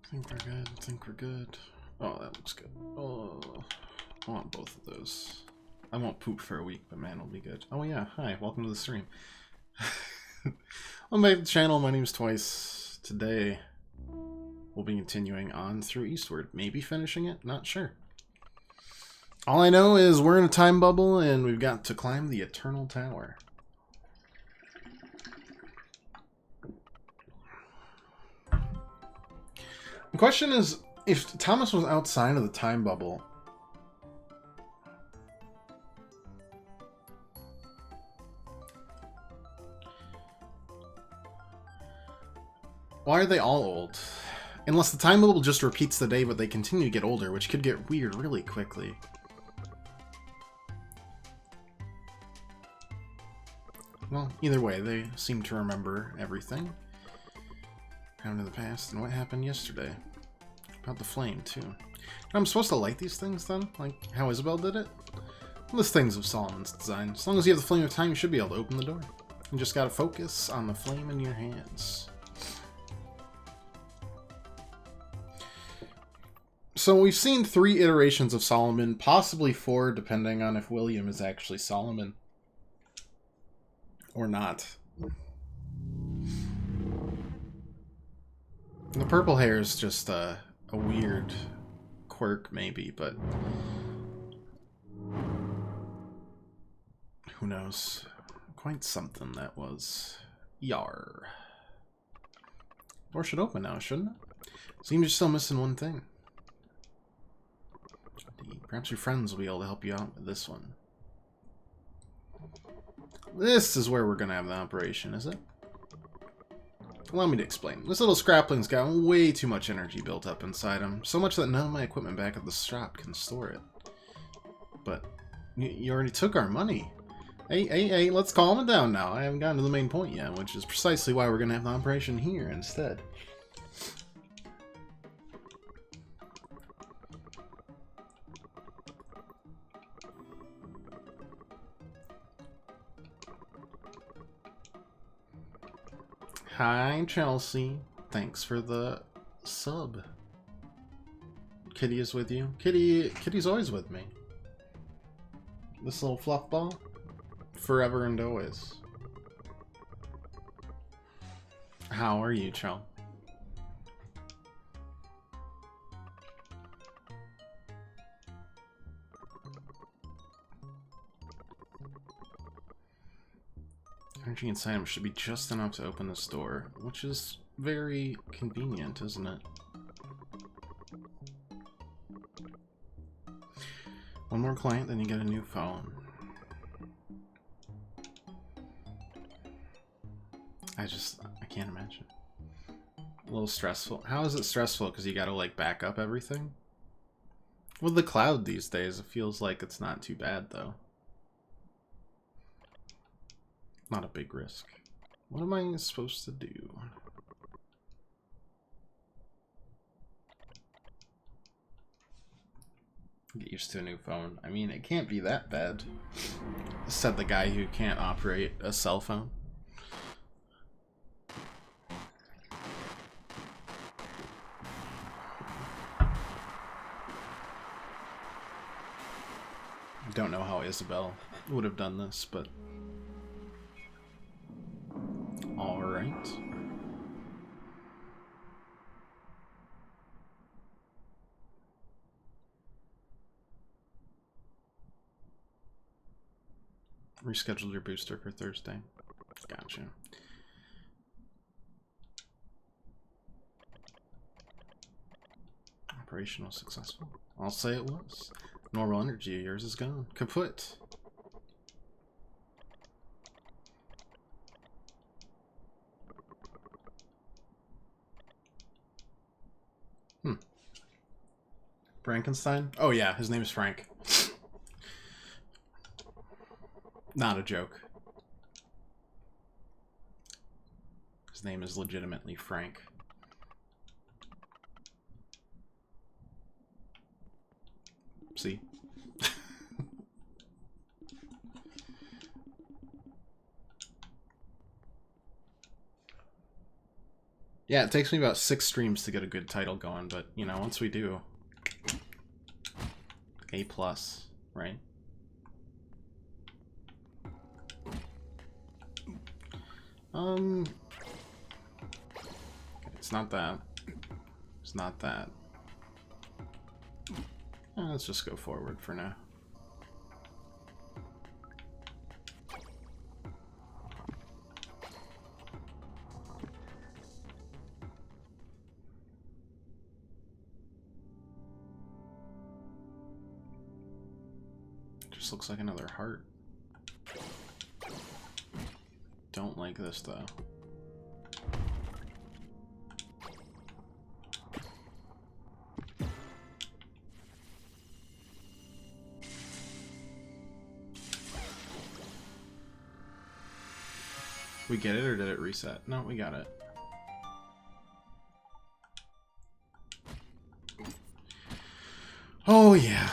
I think we're good. I think we're good. Oh, that looks good. Oh, I want both of those. I won't poop for a week, but man, it'll be good. Oh yeah, hi, welcome to the stream. On my channel, my name's Twice. Today, we'll be continuing on through Eastward. Maybe finishing it, not sure. All I know is we're in a time bubble and we've got to climb the Eternal Tower. The question is, if Thomas was outside of the time bubble, why are they all old? Unless the time bubble just repeats the day, but they continue to get older, which could get weird really quickly. Well, either way, they seem to remember everything. Down to the past and what happened yesterday. About the flame, too. I'm supposed to light these things, then? Like how Isabel did it? Well, this thing's of Solomon's design. As long as you have the flame of time, you should be able to open the door. You just gotta focus on the flame in your hands. So we've seen 3 iterations of Solomon, possibly 4, depending on if William is actually Solomon. Or not. The purple hair is just a weird quirk, maybe, but who knows? Quite something that was. Yar. Door should open now, shouldn't it? Seems you're still missing one thing. Perhaps your friends will be able to help you out with this one. This is where we're going to have the operation, is it? Allow me to explain. This little scrapling's got way too much energy built up inside him. So much that none of my equipment back at the shop can store it. But you already took our money. Hey, let's calm it down now. I haven't gotten to the main point yet, which is precisely why we're going to have the operation here instead. Hi, Chelsea. Thanks for the sub. Kitty is with you. Kitty's always with me. This little fluff ball, forever and always. How are you, Chel? Energy inside him should be just enough to open this door, which is very convenient, isn't it? One more client, then you get a new phone. I can't imagine. A little stressful. How is it stressful? Because you gotta, like, back up everything? With the cloud these days, it feels like it's not too bad, though. Not a big risk. What am I supposed to do? Get used to a new phone. I mean, it can't be that bad. Said the guy who can't operate a cell phone. I don't know how Isabel would have done this, but all right. Reschedule your booster for Thursday. Gotcha. Operation was successful. I'll say it was. Normal energy of yours is gone. Kaput. Frankenstein? Oh yeah, his name is Frank. Not a joke. His name is legitimately Frank. See? Yeah, it takes me about 6 streams to get a good title going, but, you know, once we do... A+, right? It's not that. It's not that. Let's just go forward for now. Just looks like another heart. Don't like this though. We get it, or did it reset? No, we got it. Oh yeah,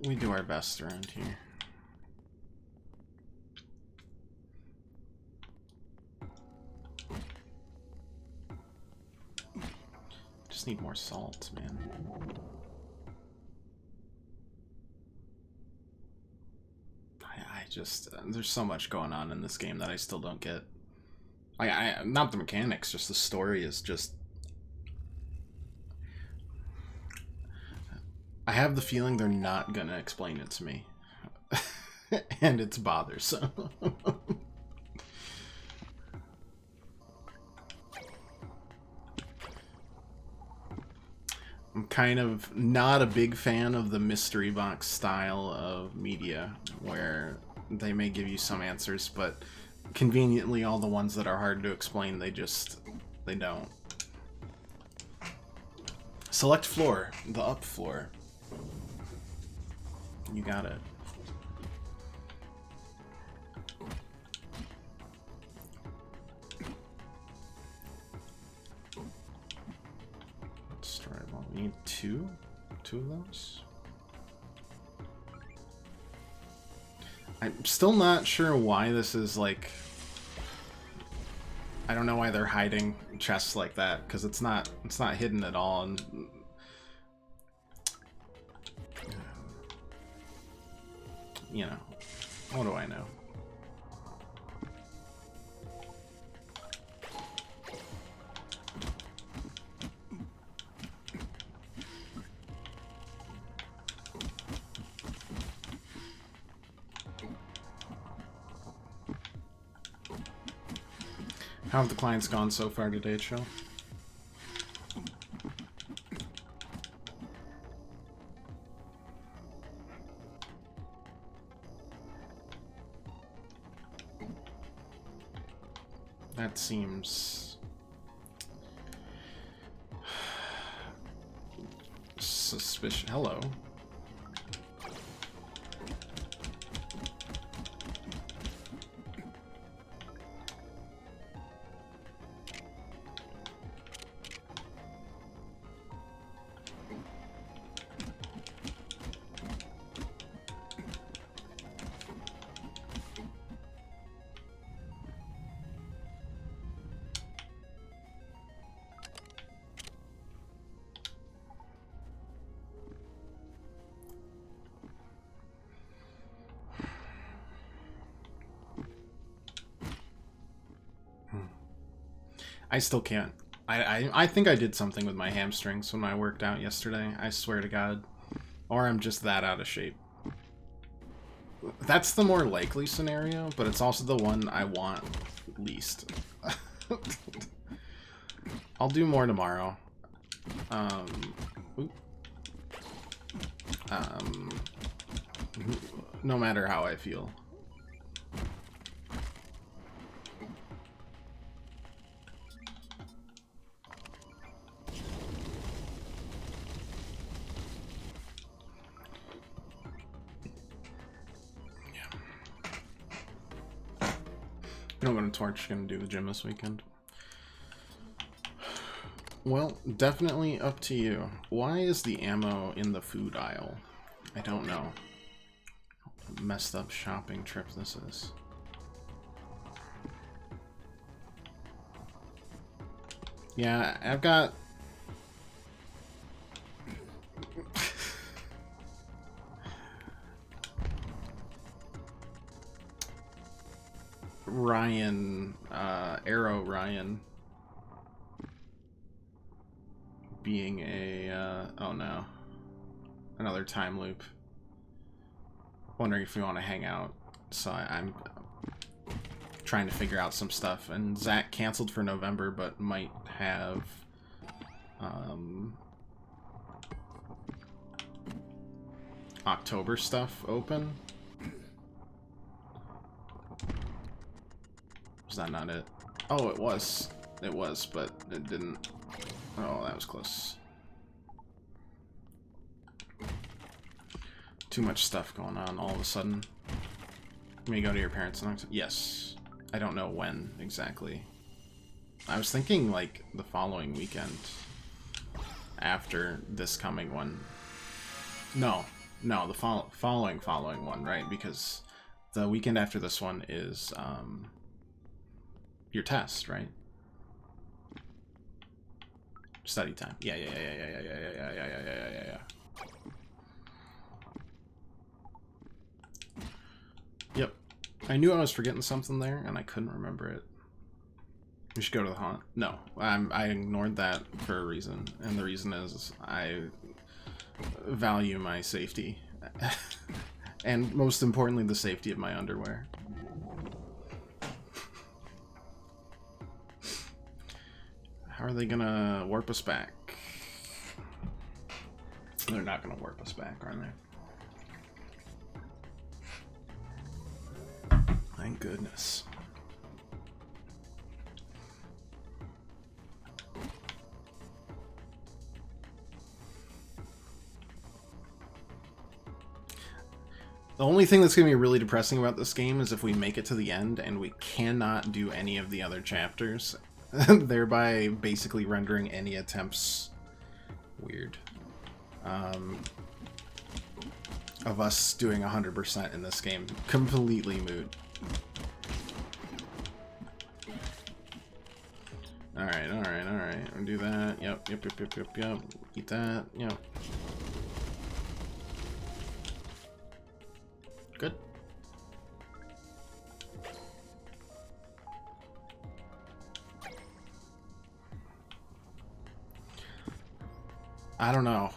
we do our best around here. Just need more salt, man. I just there's so much going on in this game that I still don't get. Not the mechanics, just the story is just. I have the feeling they're not gonna explain it to me, and it's bothersome. I'm kind of not a big fan of the mystery box style of media, where they may give you some answers, but conveniently all the ones that are hard to explain, they don't. Select floor, the up floor. You got it. Let's try one. We need two of those. I'm still not sure why this is like. I don't know why they're hiding chests like that, because it's not hidden at all. And you know, what do I know? How have the clients gone so far today, Chill? That seems suspicious. Hello. I still can't. I think I did something with my hamstrings when I worked out yesterday. I swear to God. Or I'm just that out of shape. That's the more likely scenario, but it's also the one I want least. I'll do more tomorrow. No matter how I feel. I'm going to Torch, going to do the gym this weekend. Well, definitely up to you. Why is the ammo in the food aisle? I don't know. Messed up shopping trip this is. Yeah, I've got... Ryan, Arrow Ryan being a, oh no, another time loop. Wondering if we want to hang out, so I'm trying to figure out some stuff, and Zach canceled for November, but might have, October stuff open. Was that not it? Oh, it was. It was, but it didn't. Oh, that was close. Too much stuff going on all of a sudden. May you go to your parents' in October? Yes. I don't know when exactly. I was thinking like the following weekend after this coming one. No, the following one, right? Because the weekend after this one is your test, right? Study time. Yeah. Yep. I knew I was forgetting something there, and I couldn't remember it. We should go to the haunt. No, I ignored that for a reason, and the reason is I value my safety. And most importantly, the safety of my underwear. How are they gonna warp us back? They're not gonna warp us back, are they? Thank goodness. The only thing that's going to be really depressing about this game is if we make it to the end and we cannot do any of the other chapters, thereby basically rendering any attempts weird. Of us doing 100% in this game completely moot. Alright. We'll do that. Yep. Eat that. Yep. Good. I don't know.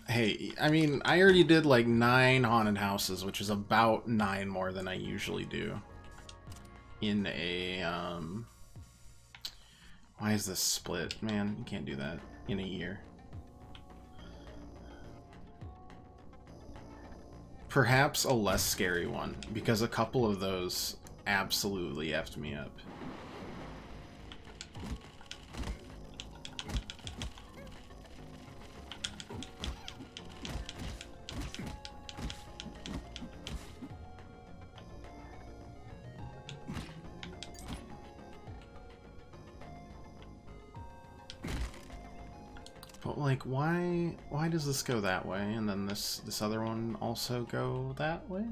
Hey, I mean, I already did like 9 haunted houses, which is about 9 more than I usually do. In a, Why is this split? Man, you can't do that in a year. Perhaps a less scary one, because a couple of those absolutely effed me up. But like, why does this go that way, and then this other one also go that way?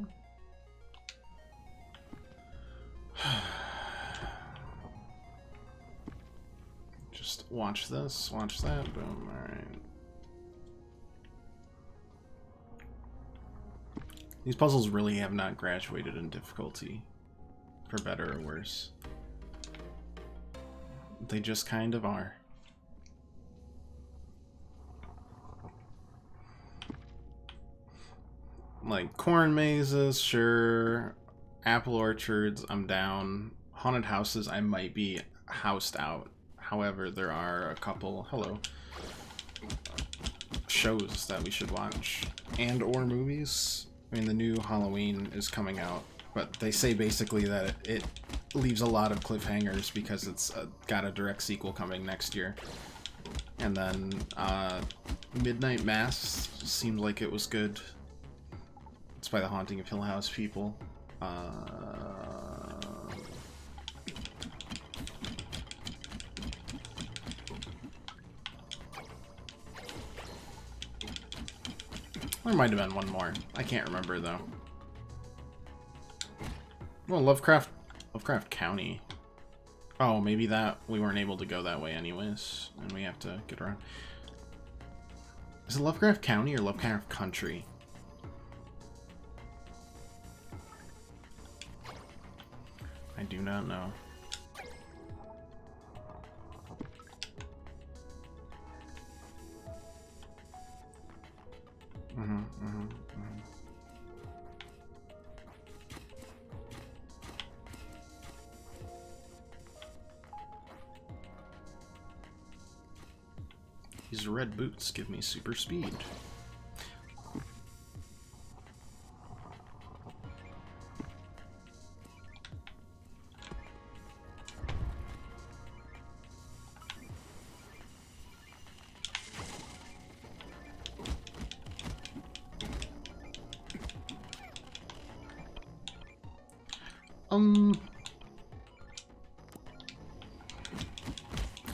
Just watch this, watch that, boom, alright. These puzzles really have not graduated in difficulty, for better or worse. They just kind of are. Like, corn mazes, sure. Apple orchards, I'm down. Haunted houses, I might be housed out. However, there are a couple, hello, shows that we should watch. And or movies. I mean, the new Halloween is coming out, but they say basically that it leaves a lot of cliffhangers because it's got a direct sequel coming next year. And then, Midnight Mass seemed like it was good. It's by the Haunting of Hill House people. There might have been one more. I can't remember though. Well, Lovecraft County. Oh, maybe that we weren't able to go that way anyways, and we have to get around. Is it Lovecraft County or Lovecraft Country? I do not know. These red boots give me super speed.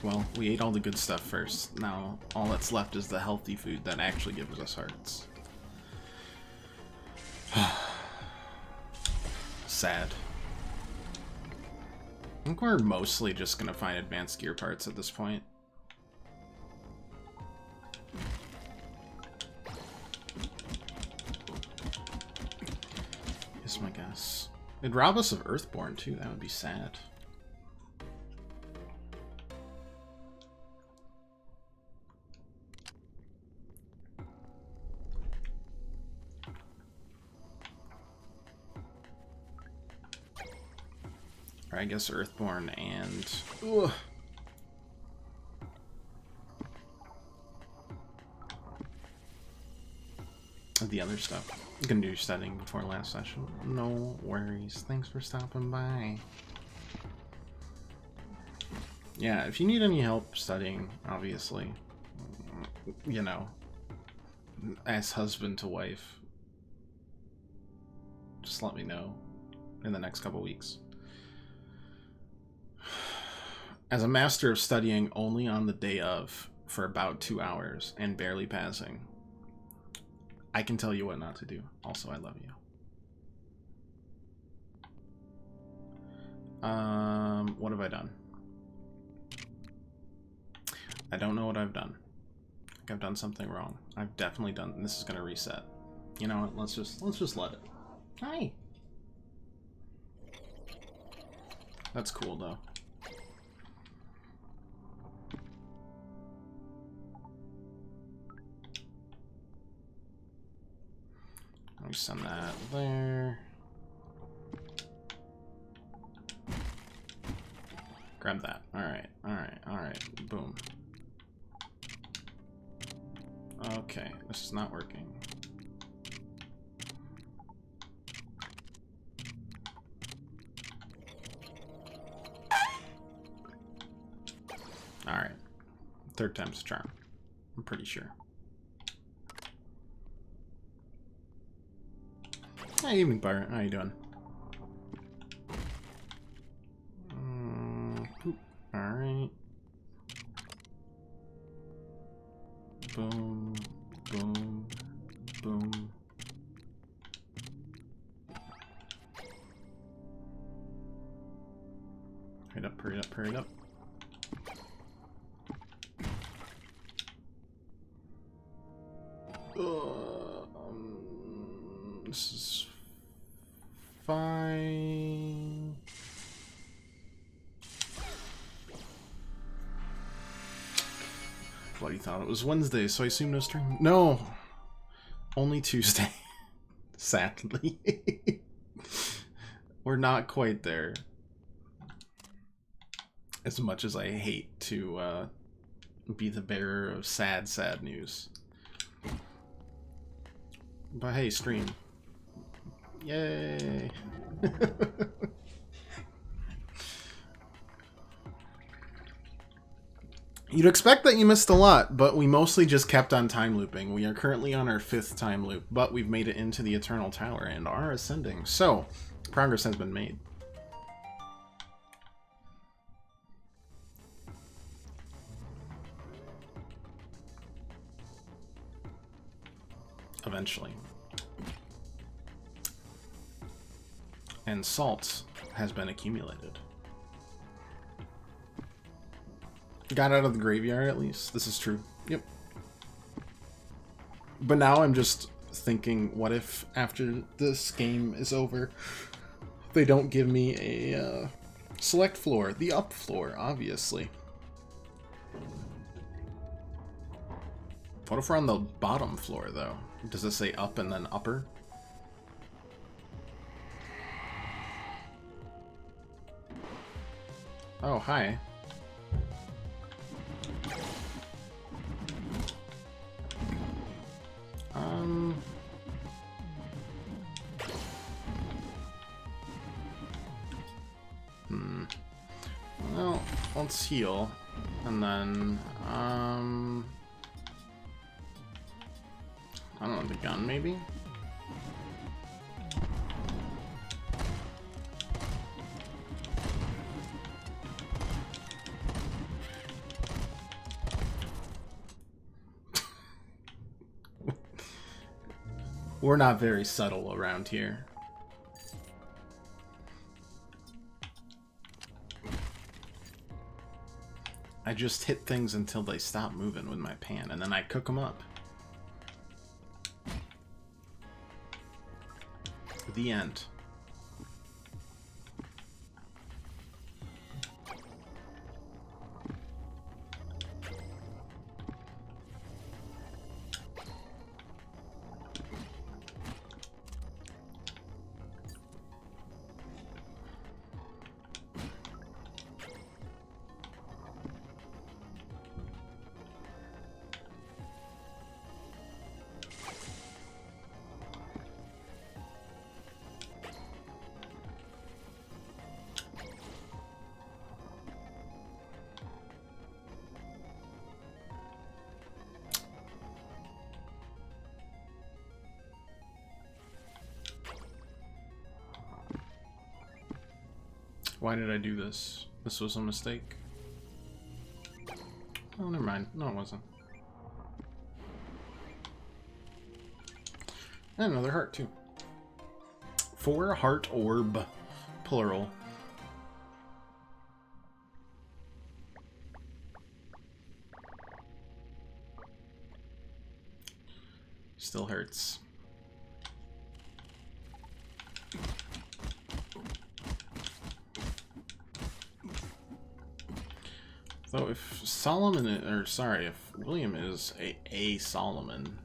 Well, we ate all the good stuff first. Now, all that's left is the healthy food that actually gives us hearts. Sad. I think we're mostly just gonna find advanced gear parts at this point. Is my guess. It'd rob us of Earthborn too, that would be sad. Or I guess Earthborn and... Ugh. The other stuff. You can do studying before last session. No worries. Thanks for stopping by. Yeah, if you need any help studying, obviously, you know, as husband to wife, just let me know in the next couple weeks. As a master of studying only on the day of for about 2 hours and barely passing, I can tell you what not to do. Also, I love you. What have I done? I don't know what I've done. I think I've done something wrong. I've definitely done. This is gonna reset. You know what? Let's just let it. Hi. That's cool though. Let me send that there. Grab that. Alright, alright, alright. Boom. Okay, this is not working. Alright. Third time's a charm. I'm pretty sure. Hey, evening, Byron. How you doing? Alright. Boom, boom, boom. Hurry up, hurry up, hurry up. This is fine. Bloody thought it was Wednesday, so I assume no stream. No, only Tuesday. Sadly, we're not quite there. As much as I hate to be the bearer of sad news. But hey, stream. Yay! You'd expect that you missed a lot, but we mostly just kept on time looping. We are currently on our 5th time loop, but we've made it into the Eternal Tower and are ascending. So, progress has been made. Eventually. And salt has been accumulated. got out of the graveyard at least. This is true. Yep. But now I'm just thinking, what if after this game is over, they don't give me a select floor, the up floor, obviously. What if we're on the bottom floor, though? Does it say up and then upper? Oh, hi. Well, let's heal. And then, I don't know, the gun, maybe? We're not very subtle around here. I just hit things until they stop moving with my pan, and then I cook them up. The end. Why did I do this? This was a mistake. Oh, never mind. No, it wasn't. And another heart, too. 4 heart orb. Plural. Still hurts. Though if Solomon, or sorry, if William is a Solomon,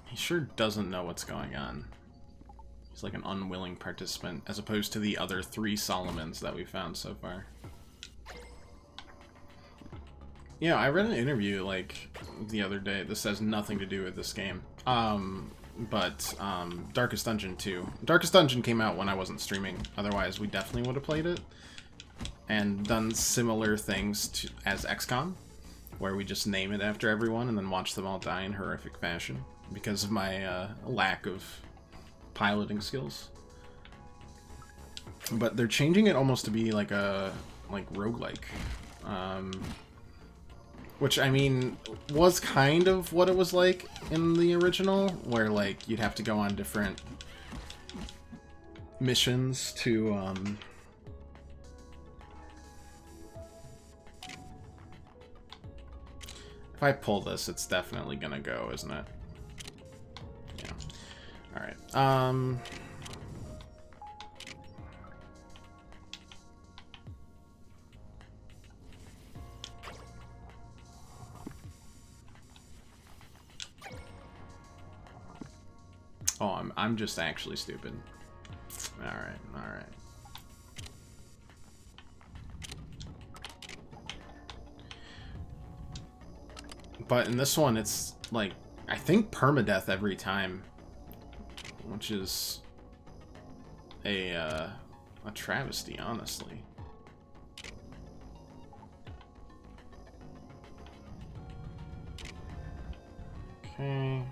he sure doesn't know what's going on. He's like an unwilling participant, as opposed to the other 3 Solomons that we found so far. Yeah, I read an interview, like, the other day. This has nothing to do with this game. Darkest Dungeon 2. Darkest Dungeon came out when I wasn't streaming. Otherwise, we definitely would have played it. And done similar things as XCOM, where we just name it after everyone and then watch them all die in horrific fashion because of my lack of piloting skills. But they're changing it almost to be like a roguelike, which I mean was kind of what it was like in the original, where like you'd have to go on different missions to if I pull this, it's definitely gonna go, isn't it? Yeah. Alright. Oh, I'm just actually stupid. Alright, alright. But in this one, it's like, I think permadeath every time, which is a travesty, honestly. Okay.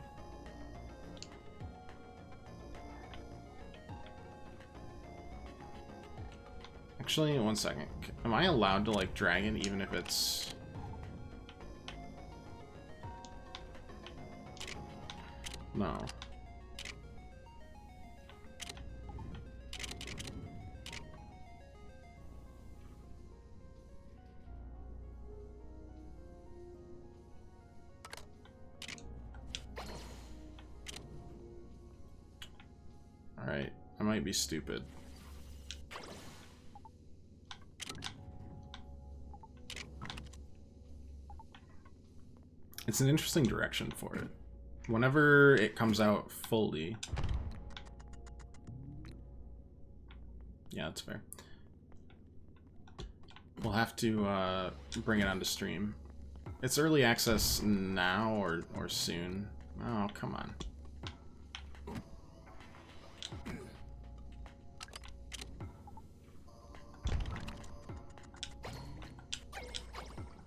Actually, one second. Am I allowed to like drag it even if it's... No. might be stupid. It's an interesting direction for it. Whenever it comes out fully... Yeah, that's fair. We'll have to bring it onto stream. It's early access now or soon. Oh, come on.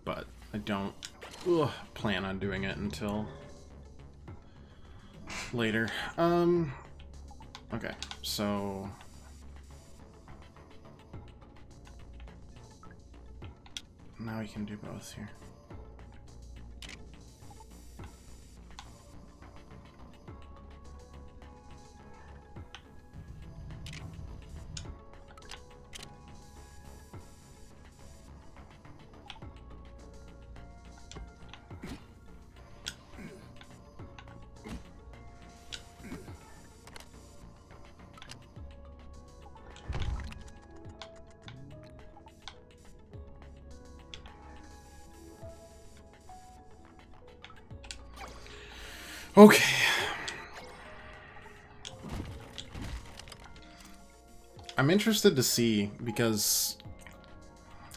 But I don't plan on doing it until later. Okay, so now we can do both here. Okay. I'm interested to see, because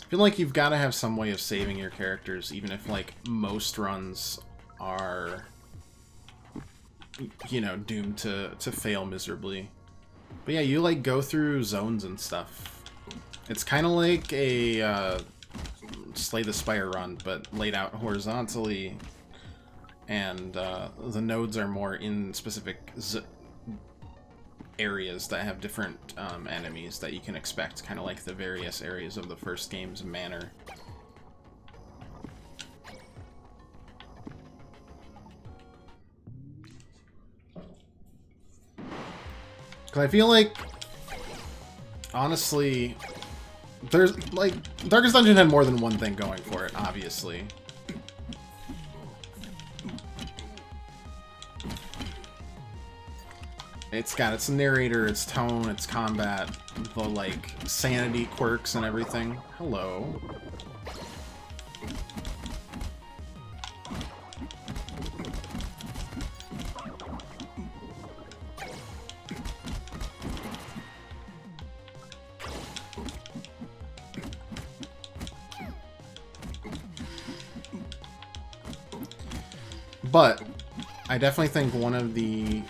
I feel like you've got to have some way of saving your characters, even if, like, most runs are, you know, doomed to fail miserably. But yeah, you, like, go through zones and stuff. It's kind of like a Slay the Spire run, but laid out horizontally. And the nodes are more in specific areas that have different enemies that you can expect, kind of like the various areas of the first game's manor. Because I feel like, honestly, there's, like, Darkest Dungeon had more than one thing going for it, obviously. It's got its narrator, its tone, its combat, the, like, sanity quirks and everything. Hello. But I definitely think one of the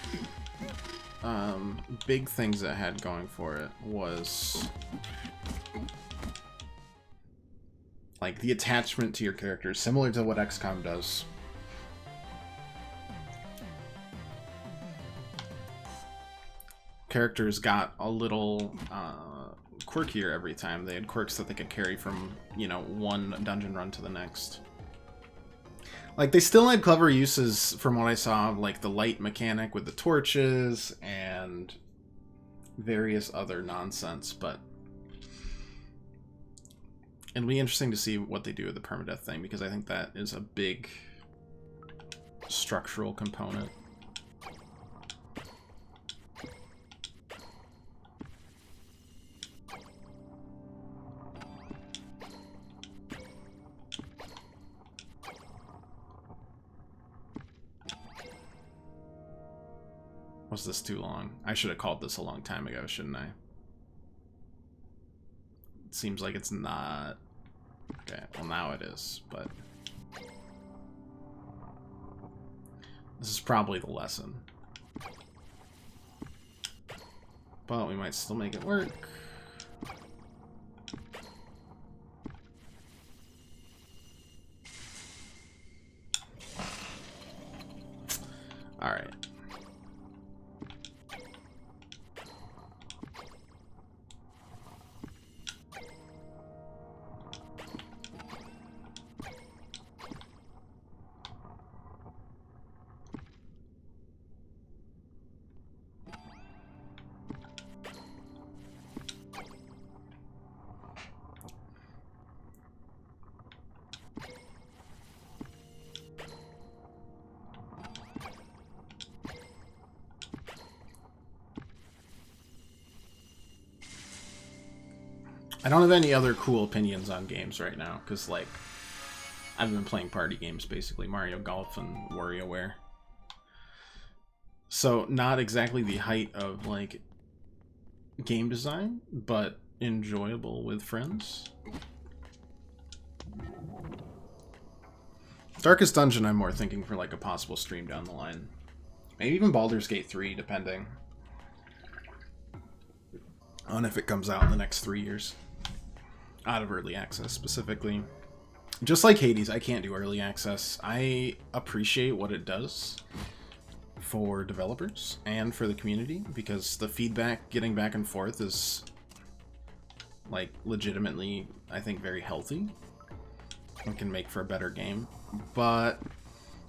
big things that had going for it was like the attachment to your characters, similar to what XCOM does. Characters got a little quirkier every time. They had quirks that they could carry from, you know, one dungeon run to the next. Like, they still had clever uses from what I saw of, like, the light mechanic with the torches and various other nonsense, but it'll be interesting to see what they do with the permadeath thing, because I think that is a big structural component. Was this too long? I should have called this a long time ago, shouldn't I? It seems like it's not. Okay, well now it is, but this is probably the lesson. But we might still make it work. All right. I don't have any other cool opinions on games right now, because, like, I've been playing party games, basically. Mario Golf and WarioWare. So, not exactly the height of, like, game design, but enjoyable with friends. Darkest Dungeon, I'm more thinking for, like, a possible stream down the line. Maybe even Baldur's Gate 3, depending on if it comes out in the next 3 years. Out of early access, specifically. Just like Hades, I can't do early access. I appreciate what it does for developers and for the community, because the feedback getting back and forth is, like, legitimately, I think, very healthy. It can make for a better game. But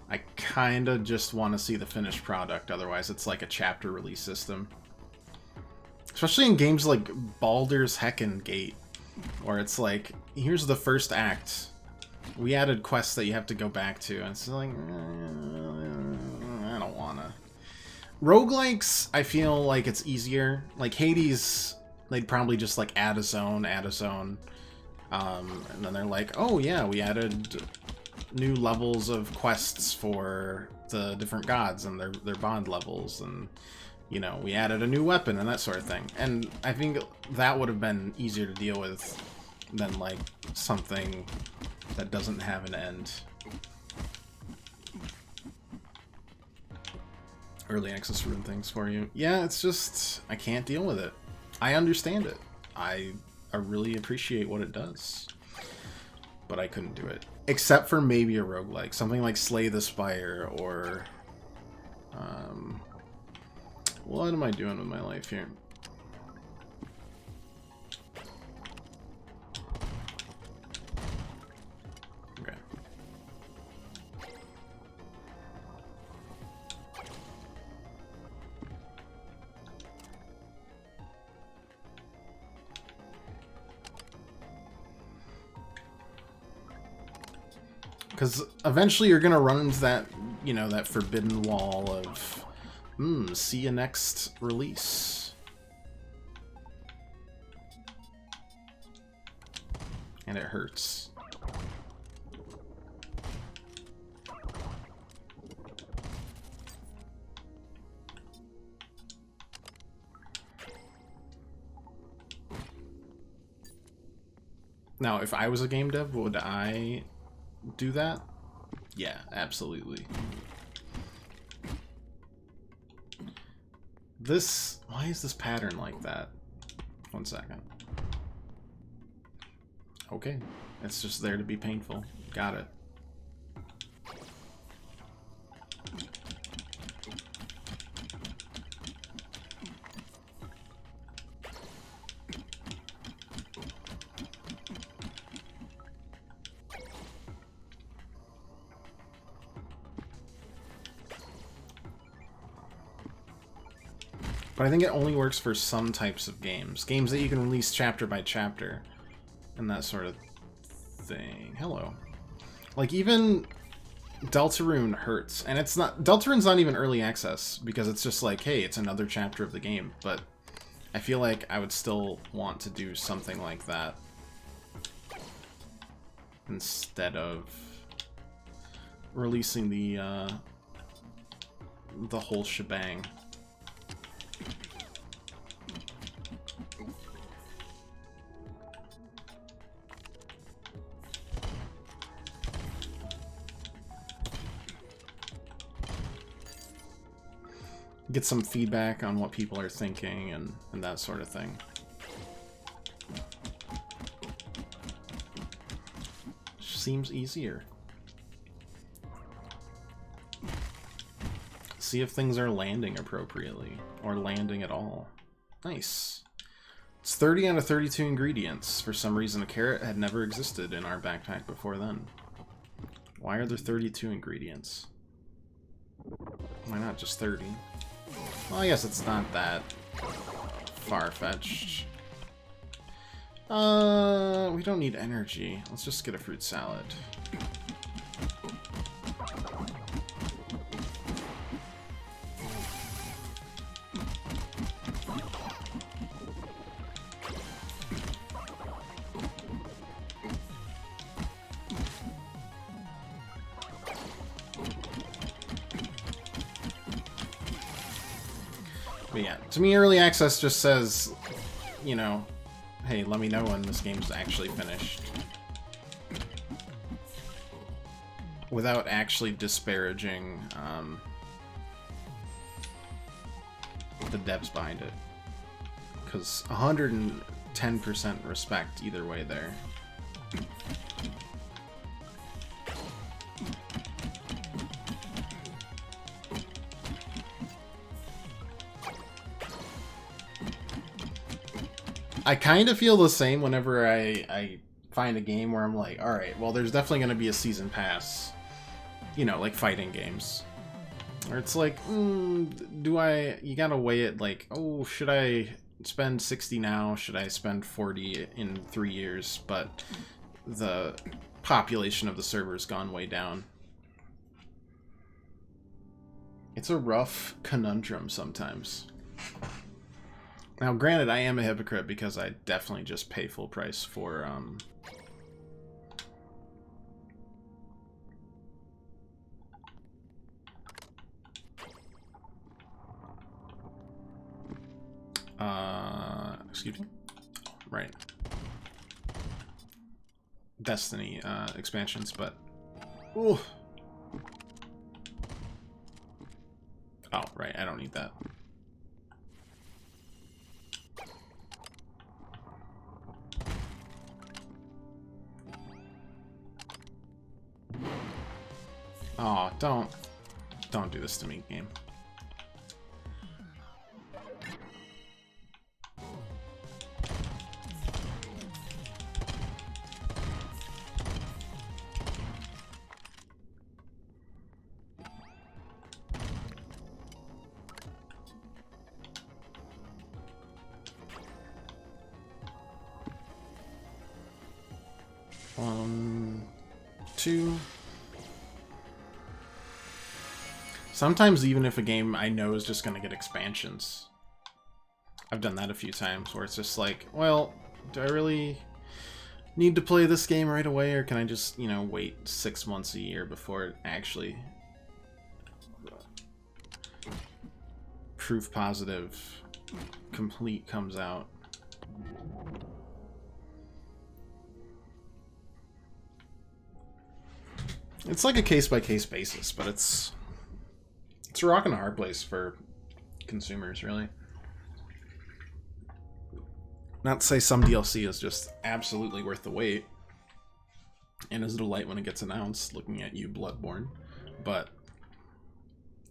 I kind of just want to see the finished product, otherwise it's like a chapter release system. Especially in games like Baldur's Heckin' Gate, where it's like, here's the first act. We added quests that you have to go back to, and it's like, I don't wanna. Roguelikes, I feel like it's easier. Like Hades, they'd probably just like add a zone, and then they're like, oh yeah, we added new levels of quests for the different gods and their bond levels, and you know, we added a new weapon and that sort of thing. And I think that would have been easier to deal with than like something that doesn't have an end. Early access ruin things for you. Yeah, it's just, I can't deal with it. I understand it. I really appreciate what it does. But I couldn't do it. Except for maybe a roguelike. Something like Slay the Spire or... what am I doing with my life here? Okay. Because eventually you're gonna run into that, you know, that forbidden wall of, see you next release. And it hurts. Now, if I was a game dev, would I do that? Yeah, absolutely. This... why is this pattern like that? 1 second. Okay. It's just there to be painful. Got it. But I think it only works for some types of games. Games that you can release chapter by chapter. And that sort of thing. Hello. Like, even Deltarune hurts. And it's not... Deltarune's not even early access, because it's just like, hey, it's another chapter of the game. But I feel like I would still want to do something like that. Instead of releasing the whole shebang. Get some feedback on what people are thinking and that sort of thing. Seems easier. See if things are landing appropriately, or landing at all. Nice. It's 30 out of 32 ingredients. For some reason, a carrot had never existed in our backpack before then. Why are there 32 ingredients? Why not just 30? Well, I guess it's not that far-fetched. We don't need energy. Let's just get a fruit salad. But yeah, to me, early access just says, you know, hey, let me know when this game's actually finished. Without actually disparaging the devs behind it. Because 110% respect either way there. I kind of feel the same whenever I find a game where I'm like, alright, well, there's definitely going to be a season pass. You know, like fighting games. Or it's like, you gotta weigh it like, oh, should I spend 60 now? Should I spend 40 in 3 years? But the population of the server's gone way down. It's a rough conundrum sometimes. Now, granted, I am a hypocrite because I definitely just pay full price for, excuse me? Right. Destiny, expansions, but... Ooh. Oh, right, I don't need that. Oh, don't do this to me, game. Two. Sometimes even if a game I know is just going to get expansions. I've done that a few times where it's just like, well, do I really need to play this game right away, or can I just, you know, wait 6 months a year before it actually proof positive complete comes out? It's like a case-by-case basis, but it's a rock and a hard place for consumers, really. Not to say some DLC is just absolutely worth the wait and is a delight when it gets announced, looking at you, Bloodborne, but,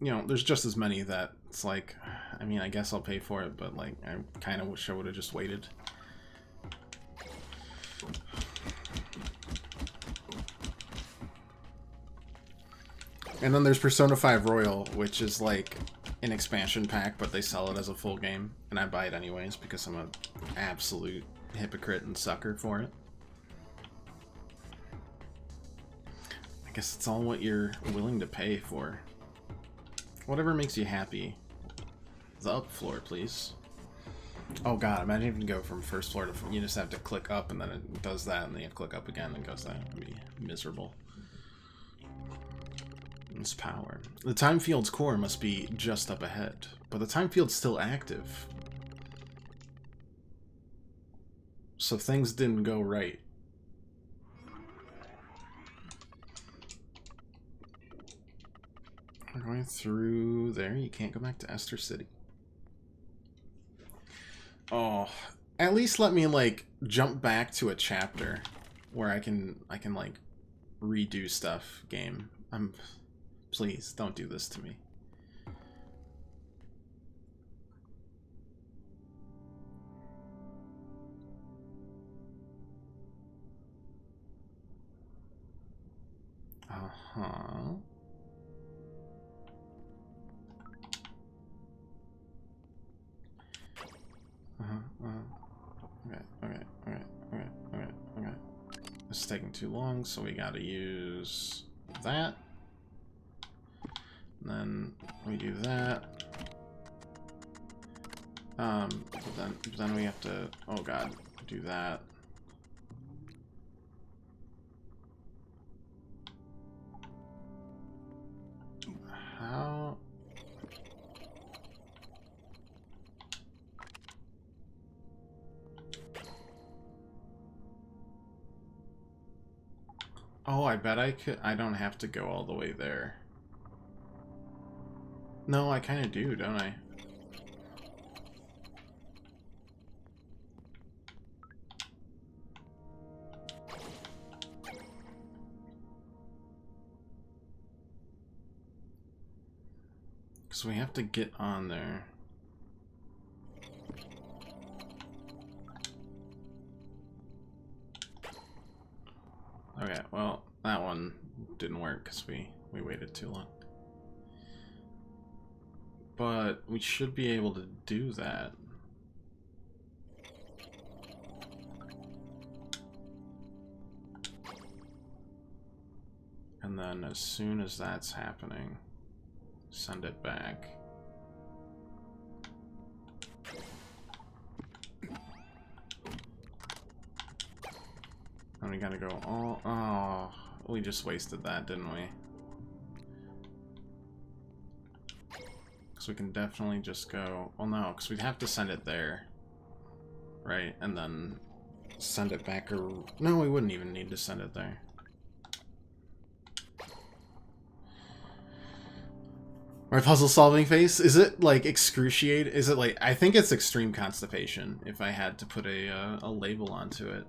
you know, there's just as many that it's like, I mean, I guess I'll pay for it, but, like, I kind of wish I would have just waited. And then there's Persona 5 Royal, which is like an expansion pack, but they sell it as a full game, and I buy it anyways because I'm an absolute hypocrite and sucker for it. I guess it's all what you're willing to pay for. Whatever makes you happy. The up floor, please. Oh god, imagine if you go from first floor to... You just have to click up, and then it does that, and then you have to click up again, and it goes that. It would be miserable. Its power. The time field's core must be just up ahead, but the time field's still active. So things didn't go right. We're going through there. You can't go back to Esther City. Oh, at least let me like jump back to a chapter where I can like redo stuff. Game, please don't do this to me. Uh-huh. Okay. This is taking too long, so we gotta use that. And then we do that. But then we have to, oh god, do that. How? Oh, I bet I could. I don't have to go all the way there. No, I kind of do, don't I? Because we have to get on there. Okay, well, that one didn't work because we waited too long. But we should be able to do that. And then as soon as that's happening, send it back. And we gotta go all... Oh, we just wasted that, didn't we? Because we can definitely just go... Well, no, because we'd have to send it there. Right? And then send it back or... No, we wouldn't even need to send it there. My puzzle solving face, is it like excruciating? Is it like... I think it's extreme constipation if I had to put a label onto it.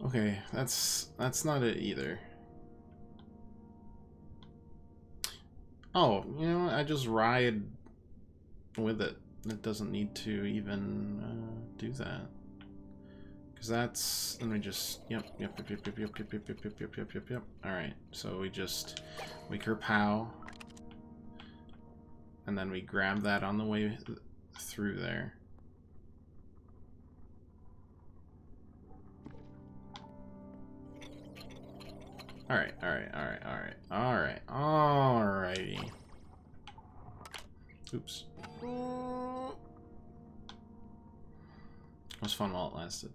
Okay, that's not it either. Oh, you know what? I just ride with it. It doesn't need to even do that. Because that's... Let me just... Yep. Alright, so we just... We kerpow. And then we grab that on the way through there. Alrighty. Oops. It was fun while it lasted.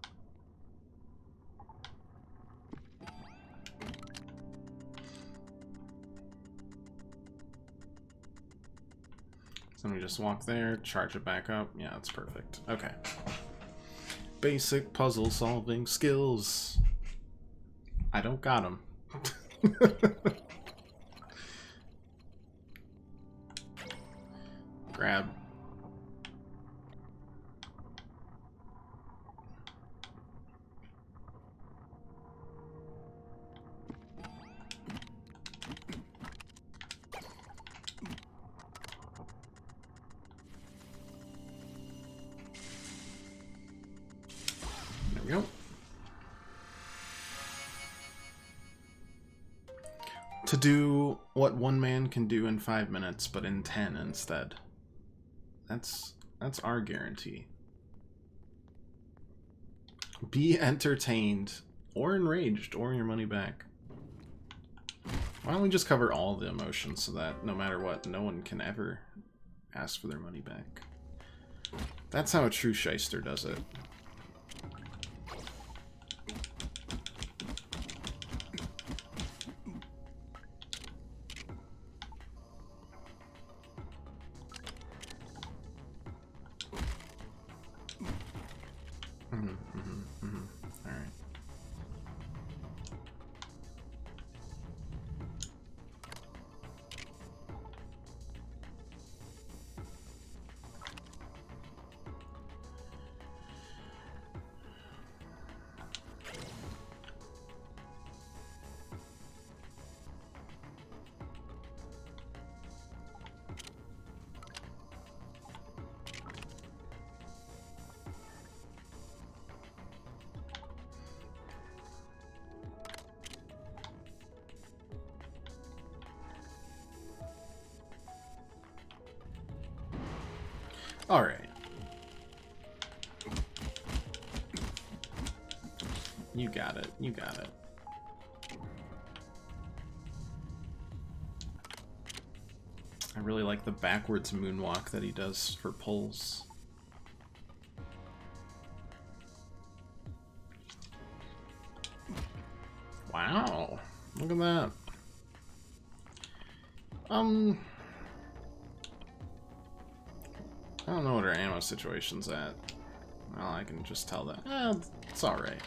So let me just walk there, charge it back up. Yeah, that's perfect. Okay. Basic puzzle solving skills. I don't got them. Grab. There we go. To do what one man can do in 5 minutes, but in 10 instead. That's our guarantee. Be entertained, or enraged, or your money back. Why don't we just cover all the emotions so that no matter what, no one can ever ask for their money back. That's how a true shyster does it. Alright. Alright. You got it. You got it. I really like the backwards moonwalk that he does for pulls. Wow. Look at that. I don't know what our ammo situation's at. Well, I can just tell that. It's alright.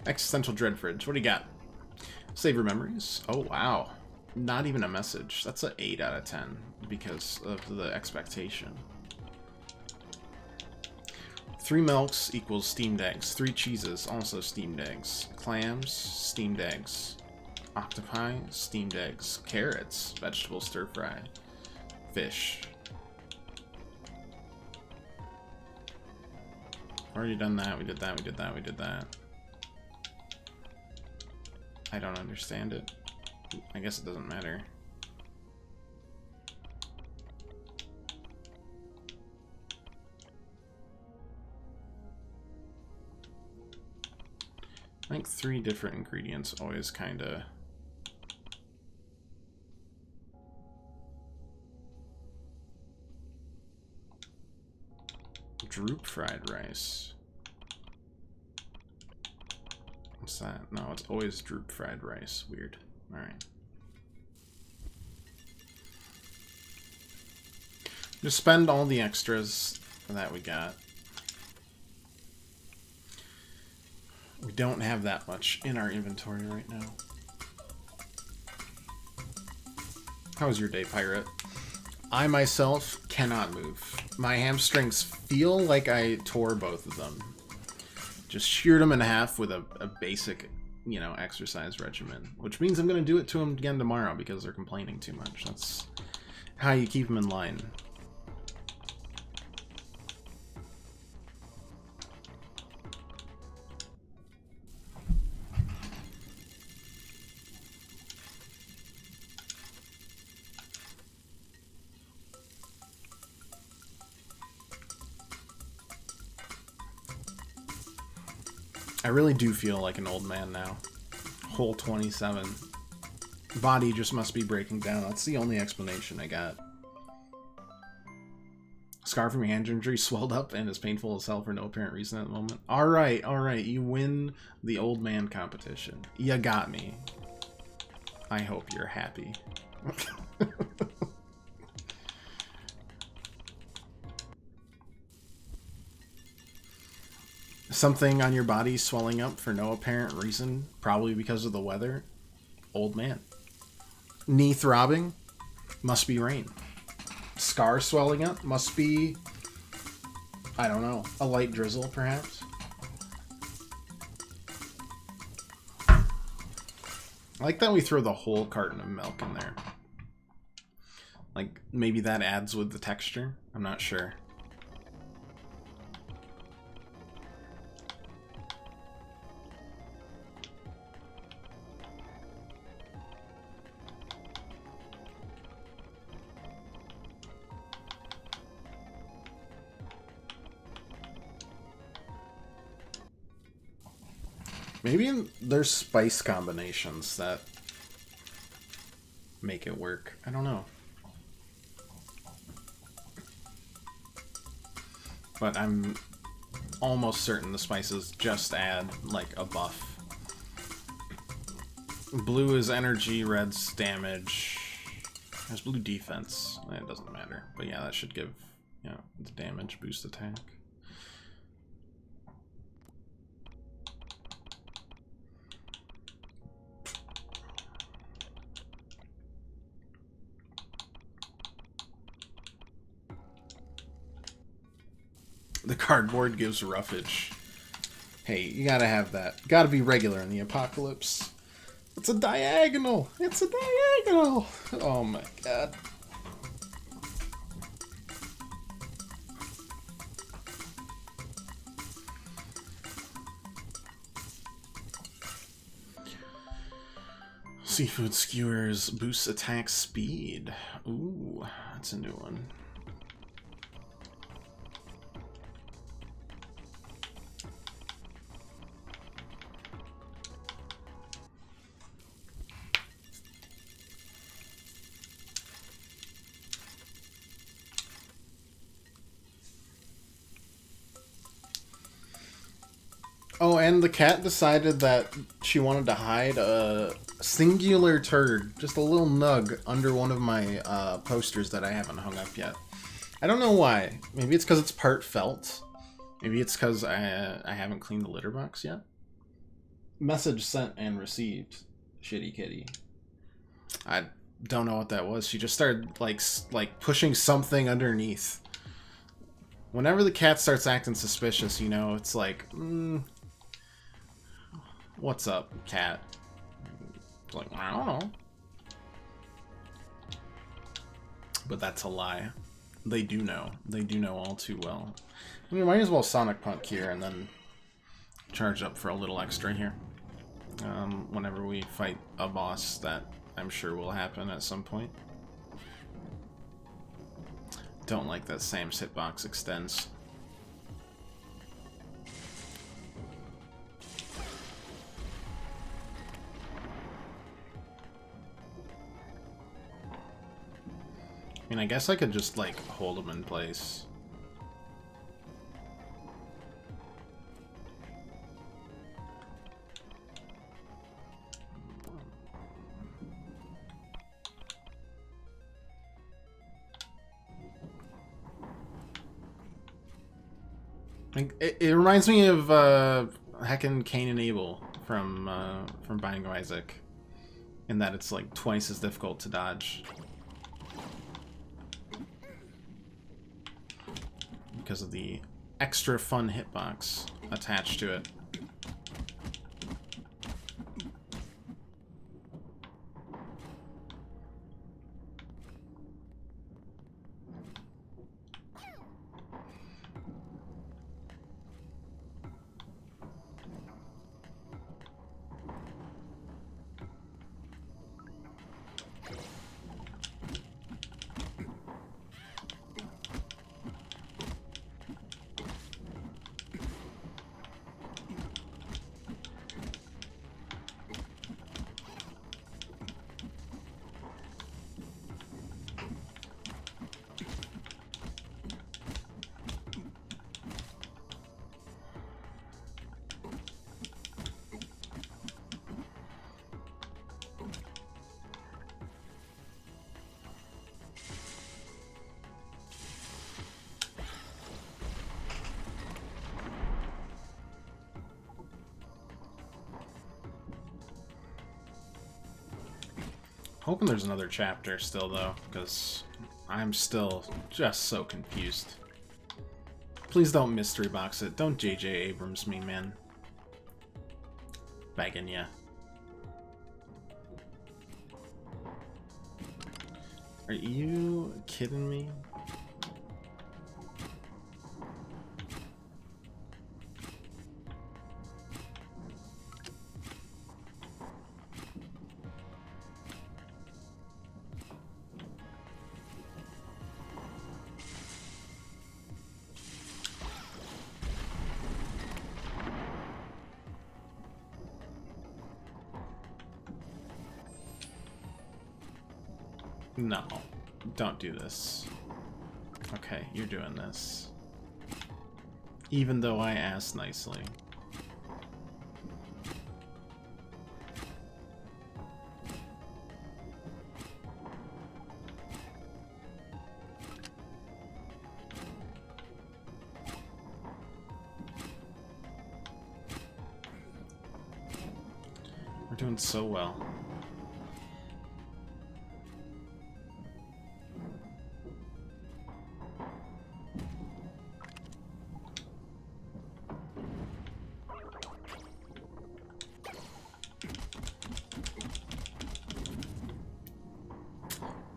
Existential Dread Fridge. What do you got? Savor memories. Oh, wow. Not even a message. That's an 8 out of 10 because of the expectation. 3 milks equals steamed eggs. 3 cheeses, also steamed eggs. Clams, steamed eggs. Octopi, steamed eggs. Carrots, vegetable stir fry. Fish. Already done that, we did that, we did that, we did that. I don't understand it. I guess it doesn't matter. I think 3 different ingredients always kinda... Droop fried rice. What's that? No, it's always droop fried rice. Weird. Alright. Just spend all the extras that we got. We don't have that much in our inventory right now. How was your day, Pirate? I myself cannot move. My hamstrings feel like I tore both of them. Just sheared them in half with a basic, you know, exercise regimen. Which means I'm going to do it to them again tomorrow because they're complaining too much. That's how you keep them in line. I really do feel like an old man now. Whole 27. Body just must be breaking down. That's the only explanation I got. Scar from your hand injury swelled up and is painful as hell for no apparent reason at the moment. Alright, alright. You win the old man competition. You got me. I hope you're happy. Something on your body swelling up for no apparent reason, probably because of the weather. Old man. Knee throbbing, must be rain. Scar swelling up, must be, I don't know, a light drizzle perhaps. I like that we throw the whole carton of milk in there. Like, maybe that adds with the texture? I'm not sure. Maybe there's spice combinations that make it work. I don't know. But I'm almost certain the spices just add, like, a buff. Blue is energy, red's damage. There's blue defense. It doesn't matter. But yeah, that should give, you know, the damage boost attack. The cardboard gives roughage. Hey, you gotta have that. Gotta be regular in the apocalypse. It's a diagonal! It's a diagonal! Oh my god. Seafood skewers boosts attack speed. Ooh, that's a new one. Oh, And the cat decided that she wanted to hide a singular turd, just a little nug, under one of my posters that I haven't hung up yet. I don't know why. Maybe it's because it's part felt. Maybe it's because I haven't cleaned the litter box yet. Message sent and received, shitty kitty. I don't know what that was. She just started like pushing something underneath. Whenever the cat starts acting suspicious, you know, it's like, what's up, cat? It's like, I don't know. But that's a lie. They do know. They do know all too well. I mean, might as well Sonic Punk here and then charge up for a little extra here. Whenever we fight a boss that I'm sure will happen at some point. Don't like that Sam's hitbox extends. I mean, I guess I could just, like, hold him in place. It reminds me of heckin' Cain and Abel from Binding of Isaac, in that it's like twice as difficult to dodge because of the extra fun hitbox attached to it. Hoping there's another chapter still, though, because I'm still just so confused. Please don't mystery box it. Don't J.J. Abrams me, man. Begging ya. Are you kidding me? No, don't do this. Okay, you're doing this. Even though I asked nicely. We're doing so well.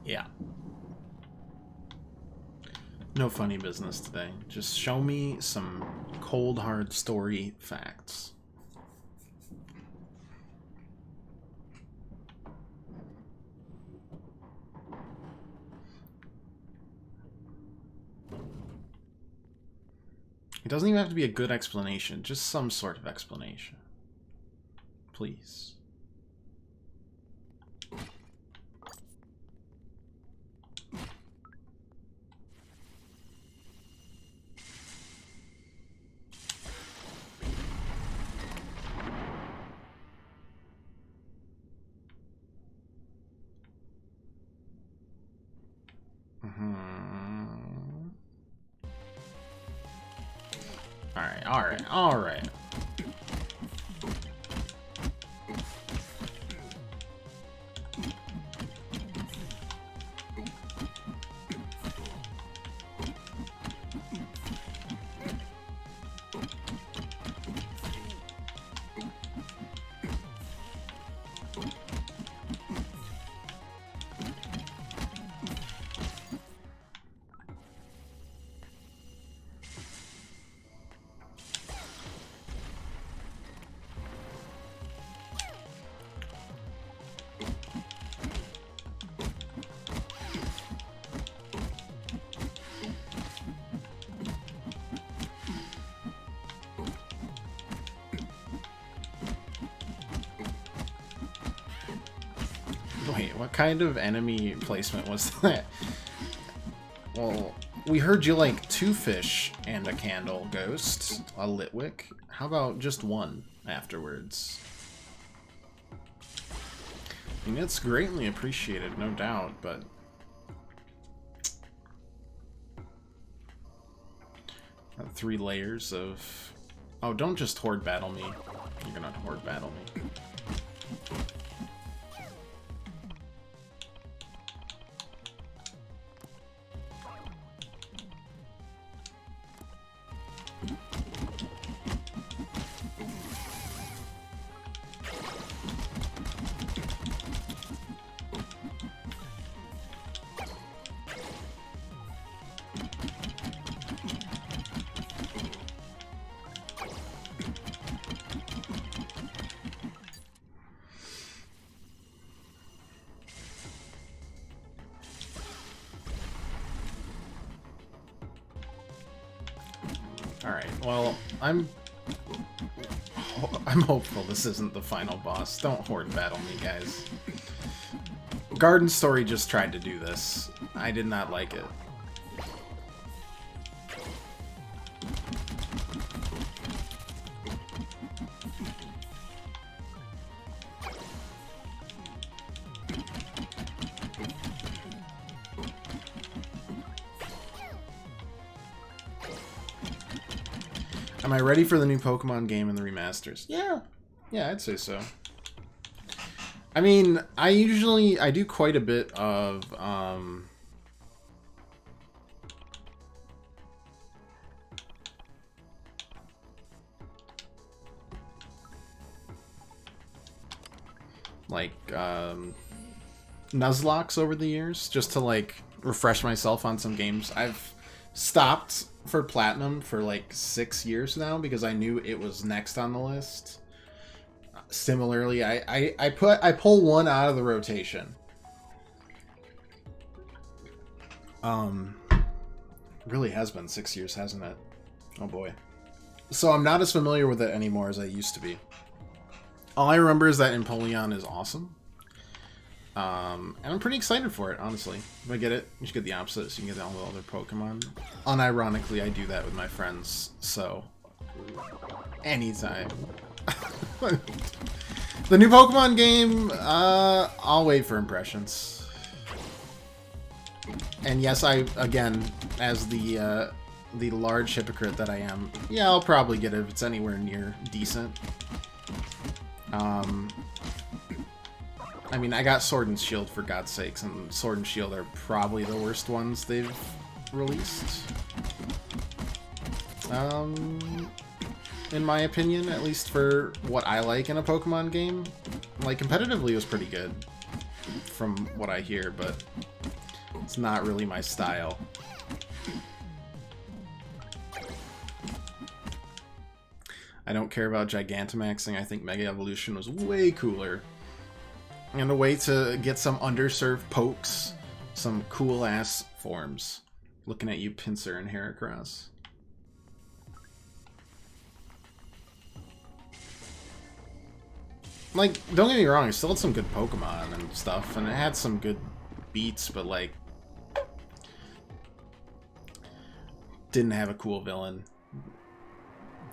Yeah. No funny business today. Just show me some cold, hard story facts. It doesn't even have to be a good explanation, just some sort of explanation. Please. alright, alright. Wait, what kind of enemy placement was that? Well, we heard you like 2 fish and a candle, Ghost. A Litwick. How about just 1 afterwards? I mean, it's greatly appreciated, no doubt, but... Got 3 layers of... Oh, don't just horde battle me. You're gonna horde battle me. Alright, well, I'm hopeful this isn't the final boss. Don't horde battle me, guys. Garden Story just tried to do this. I did not like it. Am I ready for the new Pokemon game and the remasters? Yeah. Yeah, I'd say so. I mean, I do quite a bit of, like, Nuzlocke over the years, just to, like, refresh myself on some games. I've stopped for Platinum for like 6 years now because I knew it was next on the list. Similarly, I pull one out of the rotation. Really has been 6 years, hasn't it? Oh boy. So I'm not as familiar with it anymore as I used to be. All I remember is that Empoleon is awesome. And I'm pretty excited for it, honestly. If I get it, you should get the opposite so you can get all the other Pokemon. Unironically, I do that with my friends, so... anytime. The new Pokemon game, I'll wait for impressions. And yes, again, as the large hypocrite that I am, yeah, I'll probably get it if it's anywhere near decent. I mean, I got Sword and Shield, for God's sakes, and Sword and Shield are probably the worst ones they've released. In my opinion, at least for what I like in a Pokemon game. Like, competitively it was pretty good, from what I hear, but it's not really my style. I don't care about Gigantamaxing. I think Mega Evolution was way cooler. And a way to get some underserved pokes, some cool-ass forms. Looking at you, Pinsir and Heracross. Like, don't get me wrong, it still had some good Pokemon and stuff, and it had some good beats, but, like, didn't have a cool villain.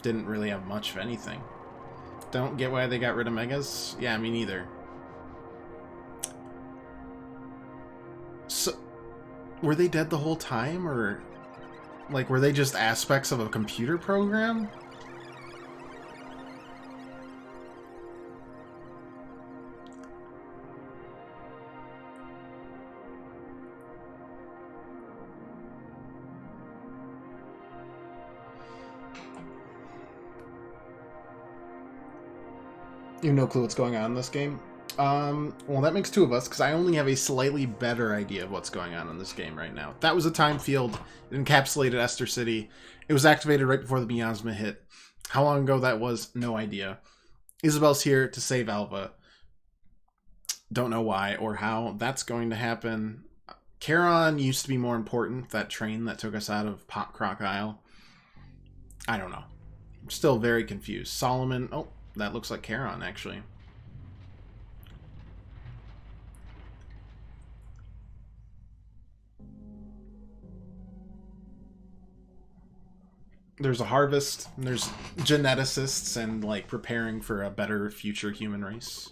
Didn't really have much of anything. Don't get why they got rid of Megas? Yeah, me neither. So, were they dead the whole time, or, like, were they just aspects of a computer program? You have no clue what's going on in this game? Well, that makes two of us, because I only have a slightly better idea of what's going on in this game right now. That was a time field. It encapsulated Esther City. It was activated right before the miasma hit. How long ago that was, no idea. Isabel's here to save Alva. Don't know why or how that's going to happen. Charon used to be more important, that train that took us out of Pop Croc Isle. I don't know. I'm still very confused. Solomon, oh, that looks like Charon, actually. There's a harvest, and there's geneticists and, like, preparing for a better future human race.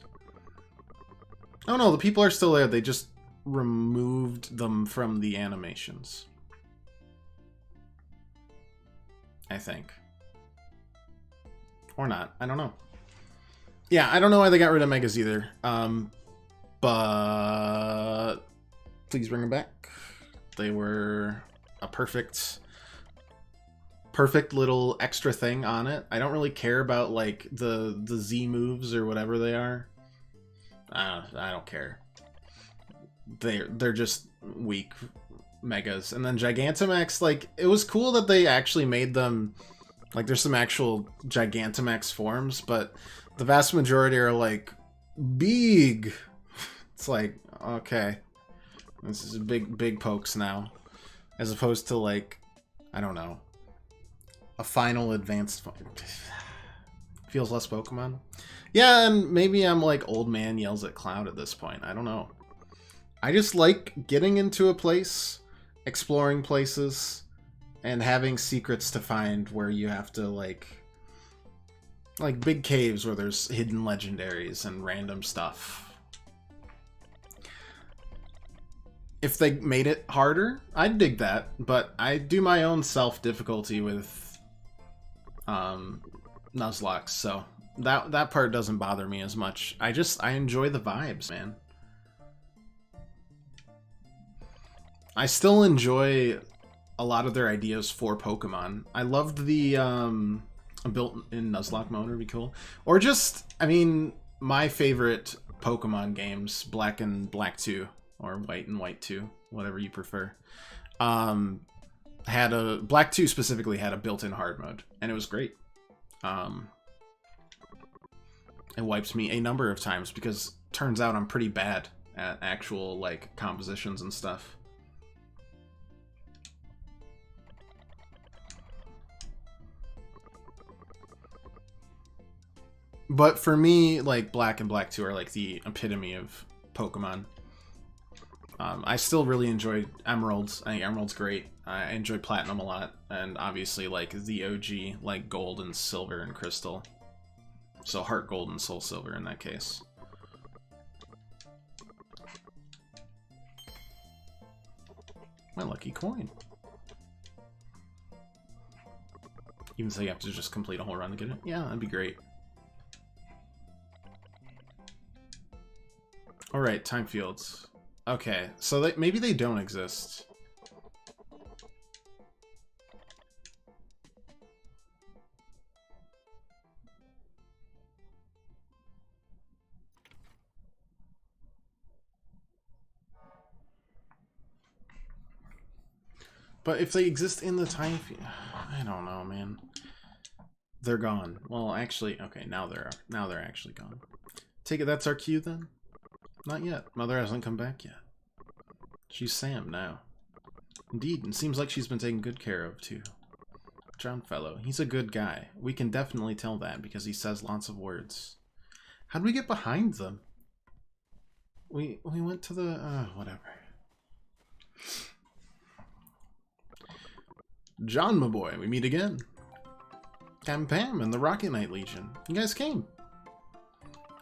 Oh no, the people are still there. They just removed them from the animations. I think. Or not. I don't know. Yeah, I don't know why they got rid of Megas either. But please bring them back. They were a perfect little extra thing on it. I don't really care about like the Z moves or whatever they are. I don't care. They're just weak Megas. And then Gigantamax, like, it was cool that they actually made them, like, there's some actual Gigantamax forms, but the vast majority are, like, big. It's like, okay. This is big pokes now. As opposed to, like, I don't know, a final advanced form. Feels less Pokemon. Yeah, and maybe I'm like old man yells at cloud at this point. I don't know. I just like getting into a place, exploring places, and having secrets to find where you have to like big caves where there's hidden legendaries and random stuff. If they made it harder, I'd dig that, but I do my own self-difficulty with Nuzlocke, so that part doesn't bother me as much. I enjoy the vibes, man. I still enjoy a lot of their ideas for Pokemon. I loved the built-in Nuzlocke mode would be cool. Or just, I mean, my favorite Pokemon games, Black and Black 2, or White and White 2, whatever you prefer, Black 2 specifically had a built-in hard mode, and it was great. It wipes me a number of times because turns out I'm pretty bad at actual like compositions and stuff. But for me, like Black and Black 2 are like the epitome of Pokemon. I still really enjoyed Emeralds. I think Emerald's great. I enjoy Platinum a lot, and obviously like the OG, like Gold and Silver and Crystal. So Heart Gold and Soul Silver in that case. My lucky coin. Even so you have to just complete a whole run to get it? Yeah, that'd be great. Alright, time fields. Okay, so maybe they don't exist. But if they exist in the time field, I don't know, man. They're gone. Well, actually, okay, now they're actually gone. Take it that's our cue then? Not yet. Mother hasn't come back yet. She's Sam now. Indeed, and seems like she's been taken good care of too. Drowned fellow, he's a good guy. We can definitely tell that because he says lots of words. How'd we get behind them? We went to the whatever. John, my boy, we meet again. Captain Pam and the Rocket Knight Legion. You guys came.